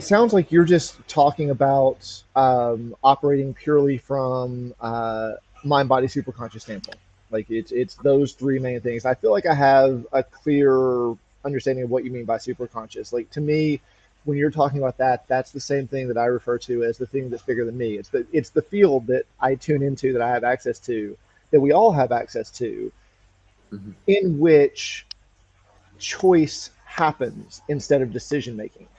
sounds like you're just talking about operating purely from mind, body, superconscious standpoint. Like it's those three main things. I feel like I have a clear understanding of what you mean by superconscious. Like to me, when you're talking about that, that's the same thing that I refer to as the thing that's bigger than me. It's the field that I tune into, that I have access to, that we all have access to, mm-hmm. in which choice happens instead of decision making.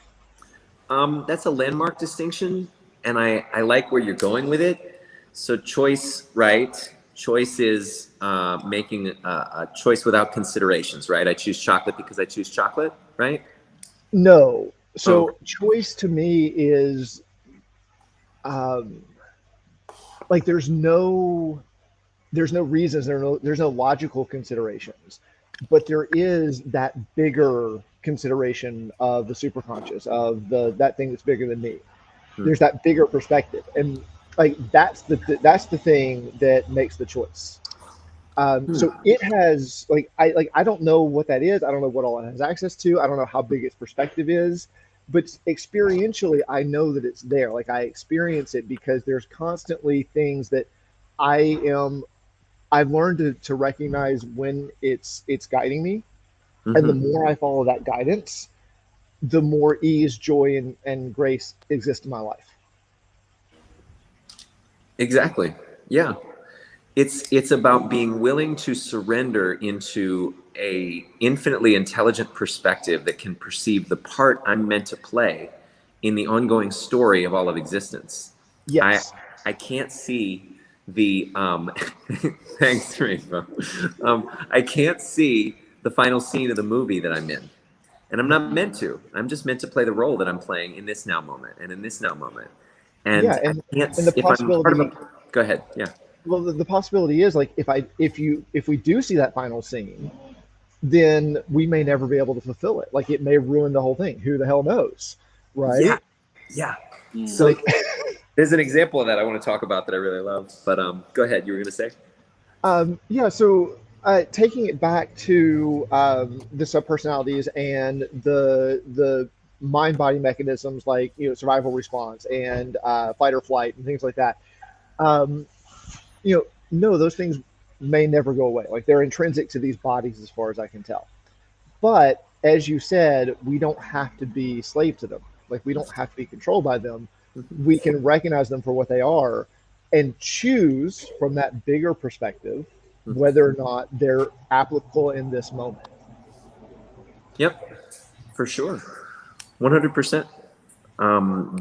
That's a landmark distinction, and I like where you're going with it. So choice, right? Choice is making a choice without considerations, right? I choose chocolate because I choose chocolate, right? No. So choice to me is like there's no reasons, there's no logical considerations, but there is that bigger consideration of the superconscious, of that thing that's bigger than me. There's that bigger perspective, and like that's the thing that makes the choice. So it has I don't know what that is. I don't know what all it has access to. I don't know how big its perspective is, but experientially, I know that it's there. Like I experience it because there's constantly things that I've learned to recognize when it's guiding me, mm-hmm. and the more I follow that guidance, the more ease, joy, and grace exist in my life. Exactly. Yeah. It's about being willing to surrender into a infinitely intelligent perspective that can perceive the part I'm meant to play in the ongoing story of all of existence. Yes. I can't see the thanks, Rainbow. I can't see the final scene of the movie that I'm in. And I'm not meant to. I'm just meant to play the role that I'm playing in this now moment and in this now moment. And yeah, and the possibility. Go ahead. Yeah. Well, the possibility is like if we do see that final scene, then we may never be able to fulfill it. Like it may ruin the whole thing. Who the hell knows, right? Yeah. So there's an example of that I want to talk about that I really love. But go ahead. You were going to say? Yeah. So taking it back to the subpersonalities and the mind-body mechanisms like survival response and fight or flight and things like that. No, those things may never go away. Like they're intrinsic to these bodies as far as I can tell. But as you said, we don't have to be slave to them. Like we don't have to be controlled by them. We can recognize them for what they are and choose from that bigger perspective whether or not they're applicable in this moment. Yep, for sure. 100%. In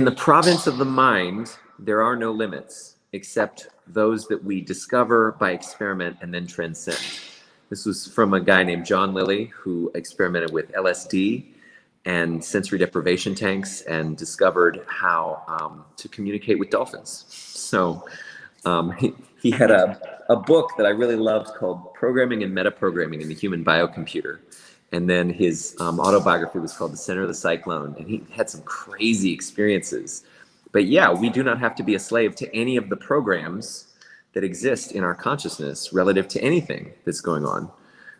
the province of the mind, there are no limits except those that we discover by experiment and then transcend. This was from a guy named John Lilly, who experimented with LSD and sensory deprivation tanks and discovered how to communicate with dolphins. So he had a book that I really loved called Programming and Metaprogramming in the Human Biocomputer. And then his autobiography was called The Center of the Cyclone. And he had some crazy experiences. But yeah, we do not have to be a slave to any of the programs that exist in our consciousness relative to anything that's going on.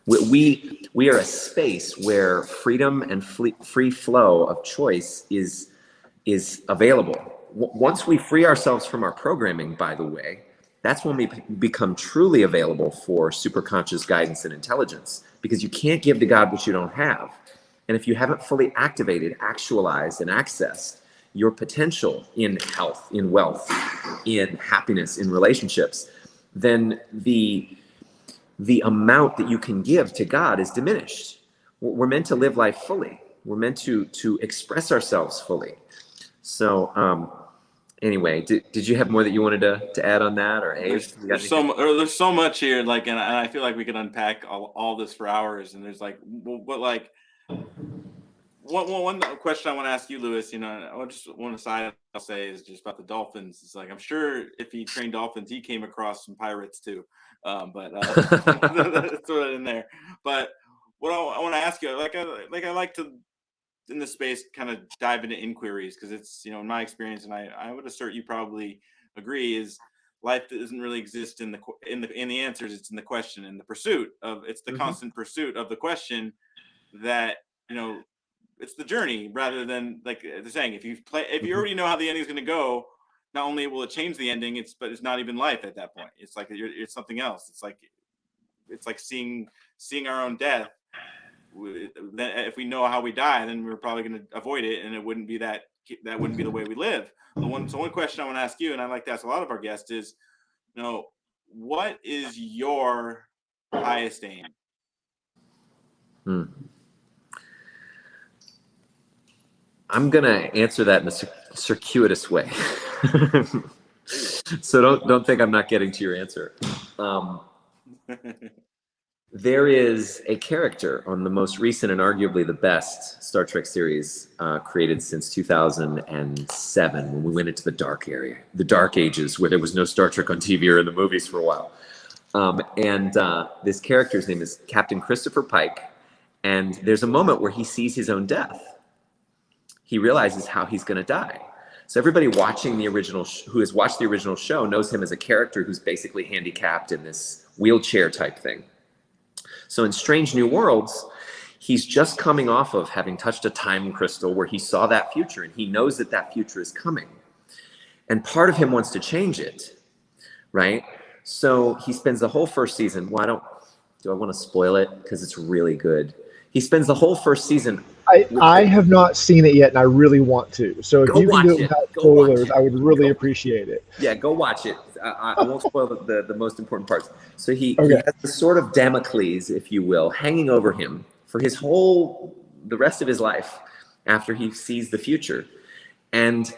We are a space where freedom and free flow of choice is available. Once we free ourselves from our programming, by the way, that's when we become truly available for superconscious guidance and intelligence, because you can't give to God what you don't have. And if you haven't fully activated, actualized, and accessed your potential in health, in wealth, in happiness, in relationships, then the amount that you can give to God is diminished. We're meant to live life fully. We're meant to express ourselves fully. So anyway, did you have more that you wanted to add on that, or there's so much here, like, and I feel like we could unpack all this for hours. And there's like, what like one question I want to ask you, Lewis. You know, just one aside I'll say is just about the dolphins. It's like, I'm sure if he trained dolphins, he came across some pirates too. But throw it in there. But what I want to ask you, I like to, in this space, kind of dive into inquiries, because it's, you know, in my experience, and I would assert you probably agree, is life doesn't really exist in the answers. It's in the question, in the pursuit of, it's the constant pursuit of the question that, you know, it's the journey rather than, like they're saying, if you already know how the ending is going to go, not only will it change the ending, but it's not even life at that point. It's like it's something else. It's like seeing our own death. If we know how we die, then we're probably going to avoid it, and it wouldn't be that wouldn't be the way we live. One question I want to ask you, and I like to ask a lot of our guests, is, you know, what is your highest aim? I'm gonna answer that in a circuitous way. So don't think I'm not getting to your answer. There is a character on the most recent and arguably the best Star Trek series created since 2007, when we went into the dark ages, where there was no Star Trek on TV or in the movies for a while. This character's name is Captain Christopher Pike, and there's a moment where he sees his own death. He realizes how he's going to die. So everybody watching the original, who has watched the original show, knows him as a character who's basically handicapped in this wheelchair type thing. So in Strange New Worlds, he's just coming off of having touched a time crystal where he saw that future, and he knows that that future is coming. And part of him wants to change it, right? So he spends the whole first season, do I want to spoil it? Because it's really good. He spends the whole first season. I have not seen it yet, and I really want to. So if you can do it without spoilers, I would really appreciate it. Yeah, go watch it. I won't spoil the most important parts. So he has a sort of Damocles, if you will, hanging over him for the rest of his life after he sees the future. And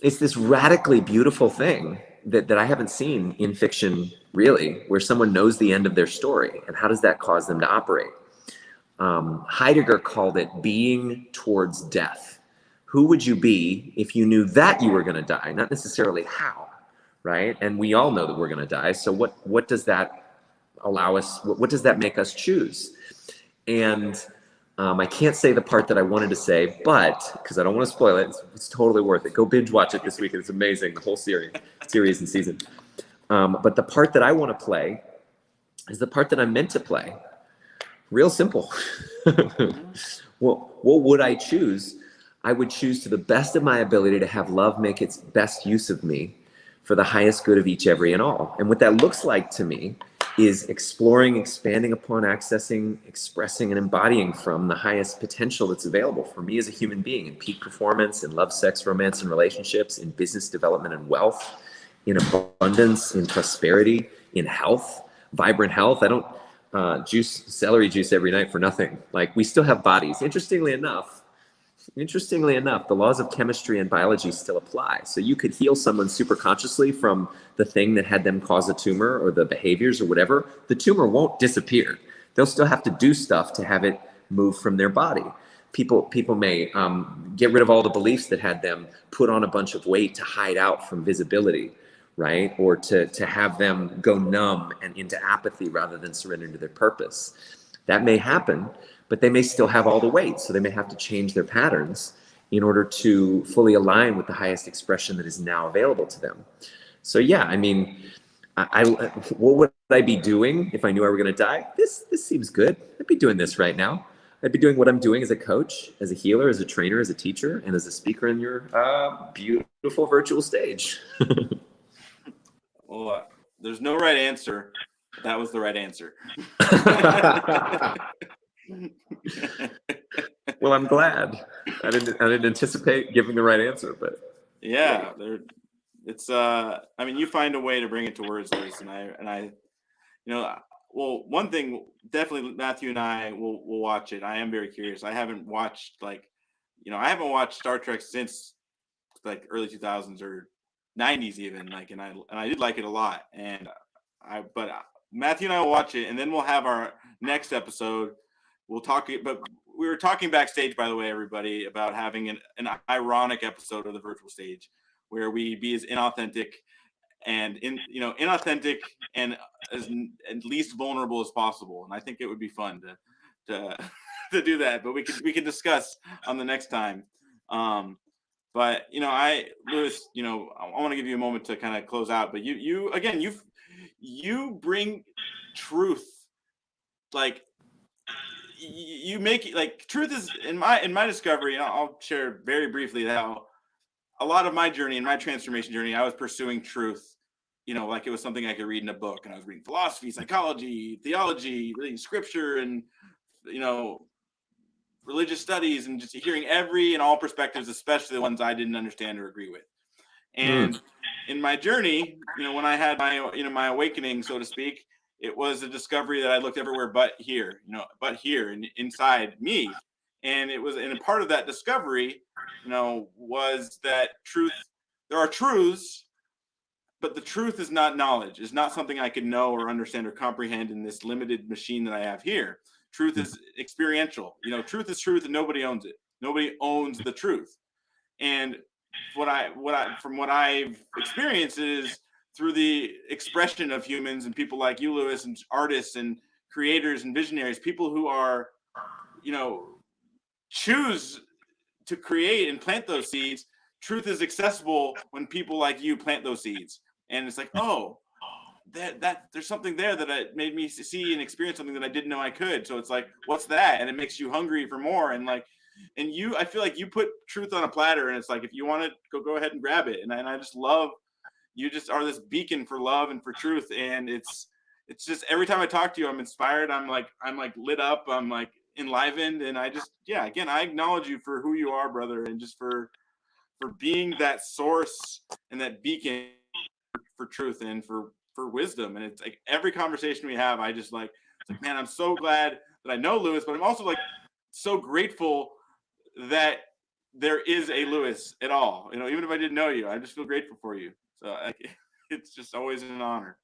it's this radically beautiful thing that I haven't seen in fiction, really, where someone knows the end of their story, and how does that cause them to operate? Heidegger called it being towards death. Who would you be if you knew that you were going to die? Not necessarily how, right? And we all know that we're going to die. So what does that allow us? What does that make us choose? And I can't say the part that I wanted to say, but because I don't want to spoil it, it's totally worth it. Go binge watch it this week. It's amazing, the whole series and season. But the part that I want to play is the part that I'm meant to play. Real simple. Well, what would I choose? I would choose, to the best of my ability, to have love make its best use of me for the highest good of each, every, and all. And what that looks like to me is exploring, expanding upon, accessing, expressing, and embodying from the highest potential that's available for me as a human being, in peak performance, in love, sex, romance, and relationships, in business development and wealth, in abundance, in prosperity, in health, vibrant health. celery juice every night for nothing. Like, we still have bodies. Interestingly enough, the laws of chemistry and biology still apply. So you could heal someone super consciously from the thing that had them cause a tumor or the behaviors or whatever. The tumor won't disappear. They'll still have to do stuff to have it move from their body. People may get rid of all the beliefs that had them put on a bunch of weight to hide out from visibility, right? Or to have them go numb and into apathy rather than surrender to their purpose. That may happen, but they may still have all the weight. So they may have to change their patterns in order to fully align with the highest expression that is now available to them. So yeah, I mean, what would I be doing if I knew I were going to die? This seems good. I'd be doing this right now. I'd be doing what I'm doing as a coach, as a healer, as a trainer, as a teacher, and as a speaker in your beautiful virtual stage. Well, there's no right answer. That was the right answer. Well, I'm glad. I didn't anticipate giving the right answer, but yeah, it's I mean, you find a way to bring it to words, Liz, and I well, one thing definitely, Matthew and I will watch it. I am very curious. I haven't watched I haven't watched Star Trek since like early 2000s or 90s even, like, and I did like it a lot, but Matthew and I will watch it, and then we'll have our next episode. We'll talk, but we were talking backstage, by the way, everybody, about having an ironic episode of the virtual stage where we be as inauthentic and inauthentic and as at least vulnerable as possible. And I think it would be fun to do that, but we can discuss on the next time. But Lewis, I want to give you a moment to kind of close out, but you bring truth. Like, you make it, like, truth is in my discovery. And I'll share very briefly how a lot of my journey and my transformation journey, I was pursuing truth, like it was something I could read in a book, and I was reading philosophy, psychology, theology, reading scripture, and religious studies, and just hearing every and all perspectives, especially the ones I didn't understand or agree with. And in my journey, when I had my awakening, so to speak, it was a discovery that I looked everywhere but here, and inside me. And a part of that discovery, was that there are truths, but the truth is not knowledge. It's not something I could know or understand or comprehend in this limited machine that I have here. Truth is experiential. Truth is truth, and nobody owns it. Nobody owns the truth. And from what I've experienced is through the expression of humans and people like you, Lewis, and artists and creators and visionaries, people who are, choose to create and plant those seeds. Truth is accessible when people like you plant those seeds. And it's like, oh, that there's something there that made me see and experience something that I didn't know I could. So it's like, what's that? And it makes you hungry for more. And I feel like you put truth on a platter, and it's like, if you want it, go ahead and grab it. And I just love, you just are this beacon for love and for truth. And it's just, every time I talk to you, I'm inspired. I'm like lit up. I'm like enlivened. And I acknowledge you for who you are, brother. And just for being that source and that beacon for truth and for wisdom. And it's like every conversation we have, I just it's like, man, I'm so glad that I know Lewis, but I'm also like so grateful that there is a Lewis at all. Even if I didn't know you, I just feel grateful for you. So it's just always an honor.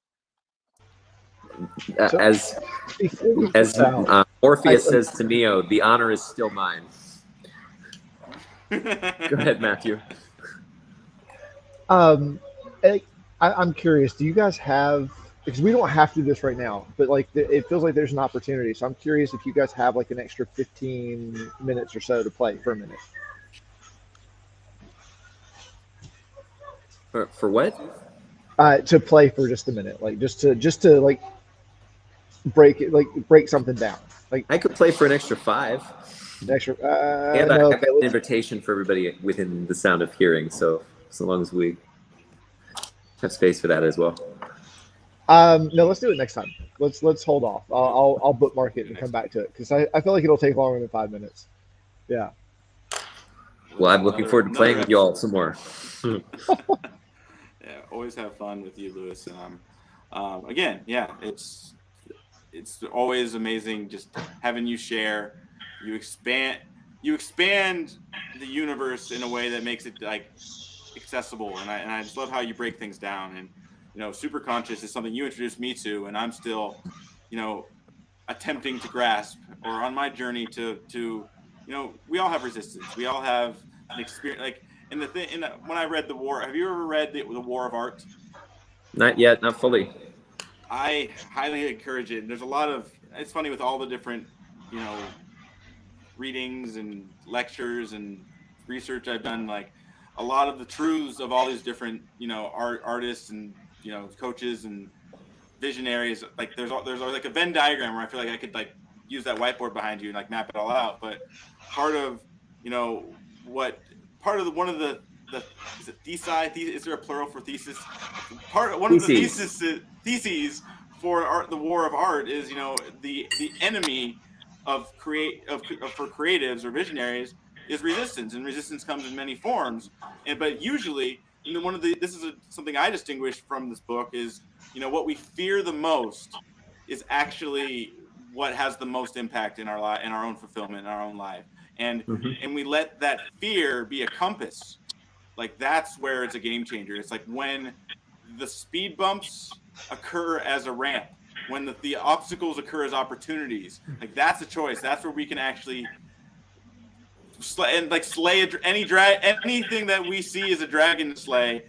As Orpheus says to Neo, the honor is still mine. Go ahead, Matthew. I'm curious. Do you guys have? Because we don't have to do this right now, but it feels like there's an opportunity. So I'm curious if you guys have like an extra 15 minutes or so to play for a minute. For what? To play for just a minute, just to like break something down. Like, I could play for an extra 5. And no, I've got an invitation for everybody within the sound of hearing. So long as we have space for that as well. No, let's do it next time. Let's hold off. I'll bookmark it and come back to it, because I feel like it'll take longer than 5 minutes. Yeah. Well, I'm looking forward to playing with you all some more. Yeah, always have fun with you, Lewis. And again, yeah, it's it's always amazing just having you share. You expand the universe in a way that makes it like accessible, and I just love how you break things down. And super conscious is something you introduced me to, and I'm still attempting to grasp, or on my journey to we all have resistance, we all have an experience. Like in the thing, when I read The War, have you ever read the War of Art? Not yet, not fully. I highly encourage it. There's a lot of, it's funny with all the different readings and lectures and research I've done, like a lot of the truths of all these different artists and coaches and visionaries, like there's like a Venn diagram where I feel like I could like use that whiteboard behind you and like map it all out. But part of one of the is it thesi? Is there a plural for thesis? One of the theses for the War of Art is the enemy of for creatives or visionaries is resistance, and resistance comes in many forms. But usually, something I distinguish from this book is what we fear the most is actually what has the most impact in our life, in our own fulfillment, in our own life. And and we let that fear be a compass. Like that's where it's a game changer. It's like when the speed bumps occur as a ramp, when the obstacles occur as opportunities. Like that's a choice. That's where we can actually slay anything that we see as a dragon to slay,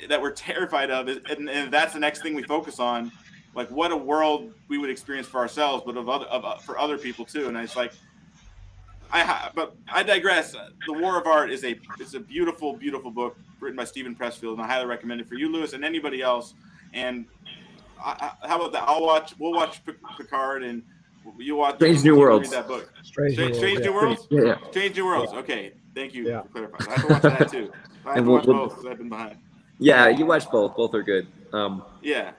that we're terrified of, and that's the next thing we focus on. Like what a world we would experience for ourselves, but for other people too. And it's like, but I digress. The War of Art is a beautiful, beautiful book written by Stephen Pressfield, and I highly recommend it for you, Lewis, and anybody else. And how about that? We'll watch Picard, and you watch Strange New Worlds. Read that book. Strange New Worlds. Yeah. Strange New Worlds. Yeah. Okay, thank you Yeah. for clarifying. I have to watch that too. I have to watch both because I've been behind. Yeah, you watch both. Both are good. Yeah.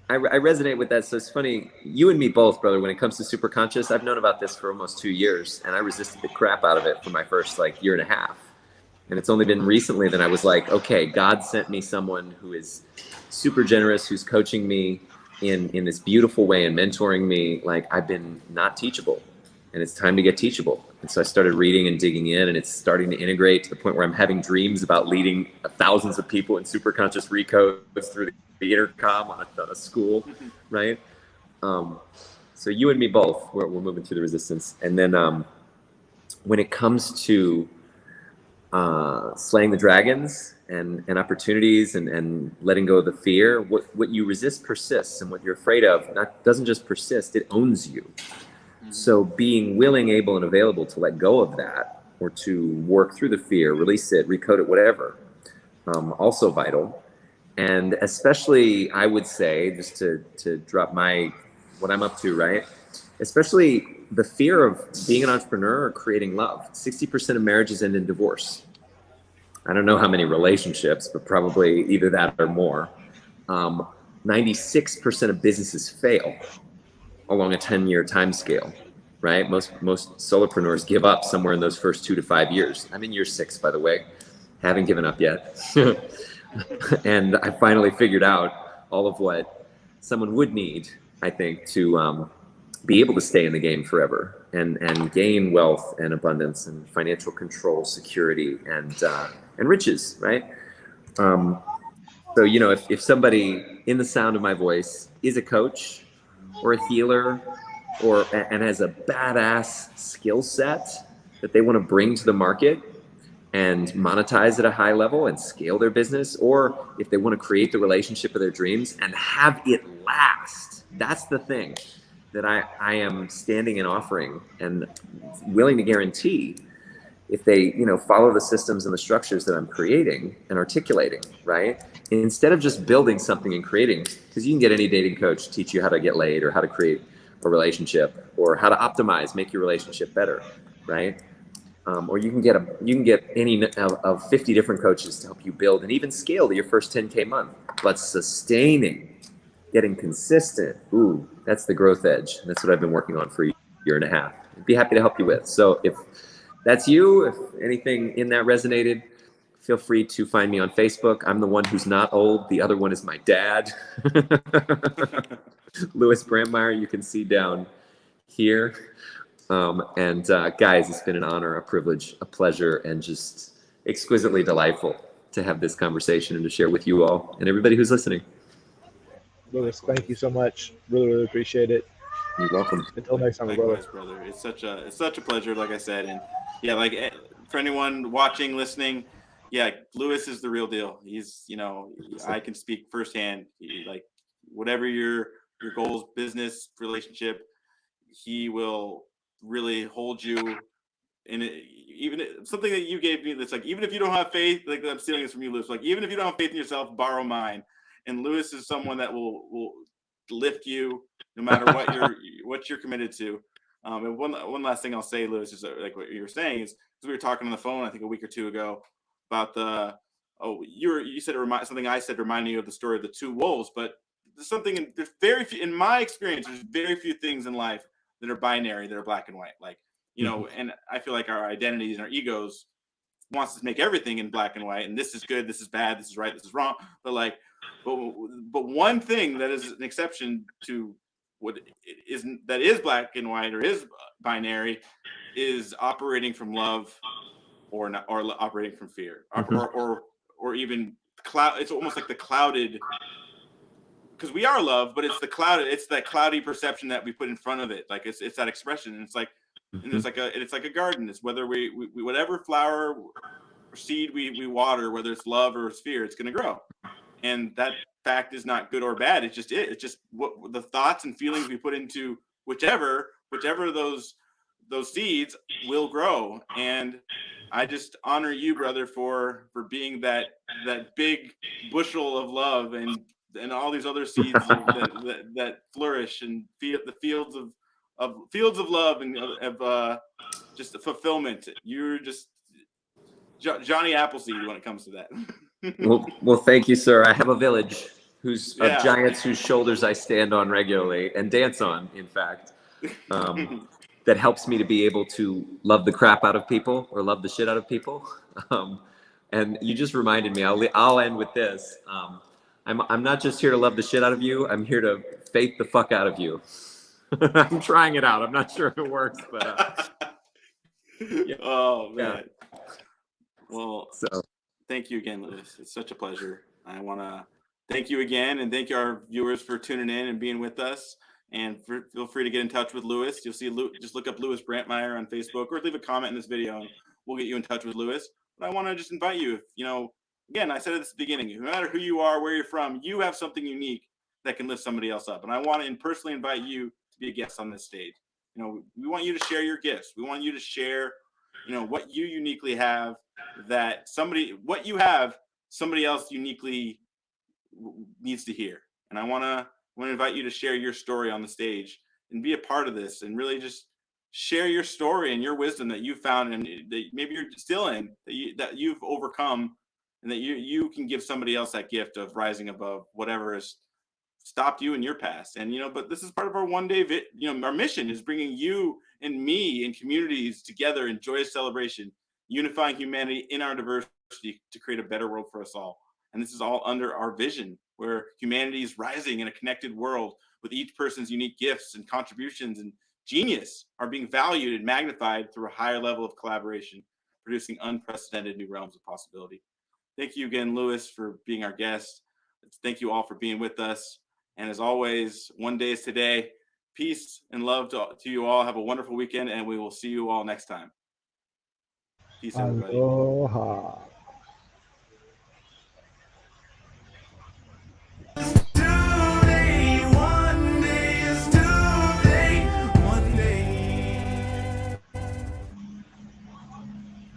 I resonate with that. So it's funny, you and me both, brother, when it comes to super conscious. I've known about this for almost 2 years, and I resisted the crap out of it for my first year and a half. And it's only been recently that I was like, okay, God sent me someone who is super generous, who's coaching me in this beautiful way and mentoring me. Like I've been not teachable, and it's time to get teachable. And so I started reading and digging in, and it's starting to integrate to the point where I'm having dreams about leading thousands of people in super conscious recodes through the intercom on a school, right? So you and me both, we're moving through the resistance. And then when it comes to slaying the dragons and opportunities and letting go of the fear, what you resist persists, and what you're afraid of doesn't just persist, it owns you. So being willing, able, and available to let go of that, or to work through the fear, release it, recode it, whatever, also vital. And especially, I would say, just to drop what I'm up to, right? Especially the fear of being an entrepreneur or creating love. 60% of marriages end in divorce. I don't know how many relationships, but probably either that or more. 96% of businesses fail along a 10-year time scale, right? Most solopreneurs give up somewhere in those first 2 to 5 years. I'm in year 6, by the way. Haven't given up yet. And I finally figured out all of what someone would need, I think, to be able to stay in the game forever and gain wealth and abundance and financial control, security, and riches, right? So, if somebody in the sound of my voice is a coach or a healer and has a badass skill set that they want to bring to the market and monetize at a high level and scale their business, or if they want to create the relationship of their dreams and have it last, that's the thing that I am standing and offering and willing to guarantee if they follow the systems and the structures that I'm creating and articulating, right? Instead of just building something and creating, because you can get any dating coach to teach you how to get laid or how to create a relationship or how to optimize, make your relationship better, right? Or you can get any of 50 different coaches to help you build and even scale to your first 10K month. But sustaining, getting consistent, that's the growth edge. That's what I've been working on for a year and a half. I'd be happy to help you with. So if that's you, if anything in that resonated, feel free to find me on Facebook. I'm the one who's not old. The other one is my dad. Louis Brantmeyer, you can see down here. Guys, it's been an honor, a privilege, a pleasure, and just exquisitely delightful to have this conversation and to share with you all and everybody who's listening. Louis, thank you so much. Really, really appreciate it. You're welcome. Until next time, Likewise, brother. It's such a pleasure, like I said. And yeah, like for anyone watching, listening, yeah, Louis is the real deal. He's, I can speak firsthand. Like whatever your goals, business, relationship, he will really hold you. And even something that you gave me that's like, even if you don't have faith, like I'm stealing this from you, Louis, like even if you don't have faith in yourself, borrow mine. And Louis is someone that will lift you no matter what you're committed to. And one last thing I'll say, Louis, is like what you were saying is, because we were talking on the phone, I think a week or two ago, about you said something I said reminded you of the story of the two wolves, but there's very few, in my experience, there's very few things in life that are binary, that are black and white. Like, and I feel like our identities and our egos wants to make everything in black and white, and this is good, this is bad, this is right, this is wrong. But one thing that is an exception to what that is black and white or is binary is operating from love or not, or operating from fear, or even cloud. It's almost like the clouded, because we are love, but it's that cloudy perception that we put in front of it. Like it's that expression, and it's like, and it's like a garden. It's whether we whatever flower or seed we water, whether it's love or it's fear, it's going to grow. And that fact is not good or bad. It's just what the thoughts and feelings we put into whichever those seeds will grow. And I just honor you, brother, for being that big bushel of love and all these other seeds that flourish and the fields of love and of just the fulfillment. You're just Johnny Appleseed when it comes to that. Well, thank you, sir. I have a village of giants whose shoulders I stand on regularly and dance on, in fact, that helps me to be able to love the crap out of people or love the shit out of people. And you just reminded me, I'll end with this. I'm not just here to love the shit out of you. I'm here to faith the fuck out of you. I'm trying it out. I'm not sure if it works, but yeah. Oh man. Yeah. Well, thank you again, Louis. It's such a pleasure. I want to thank you again, and thank our viewers for tuning in and being with us. And feel free to get in touch with Louis. You'll see just look up Louis Brantmeyer on Facebook, or leave a comment in this video, and we'll get you in touch with Louis. But I want to just invite you, again, I said at the beginning, no matter who you are, where you're from, you have something unique that can lift somebody else up. And I want to personally invite you to be a guest on this stage. We want you to share your gifts. We want you to share, what you uniquely have that what you have, somebody else uniquely needs to hear. And I want to invite you to share your story on the stage and be a part of this, and really just share your story and your wisdom that you found and that maybe you're still in, that you've overcome, and that you can give somebody else that gift of rising above whatever has stopped you in your past. And but this is part of our one day our mission is bringing you and me and communities together in joyous celebration, unifying humanity in our diversity to create a better world for us all. And this is all under our vision, where humanity is rising in a connected world, with each person's unique gifts and contributions and genius are being valued and magnified through a higher level of collaboration, producing unprecedented new realms of possibility. Thank you again, Louis, for being our guest. Thank you all for being with us. And as always, one day is today. Peace and love to you all. Have a wonderful weekend, and we will see you all next time. Peace, everybody. Aloha.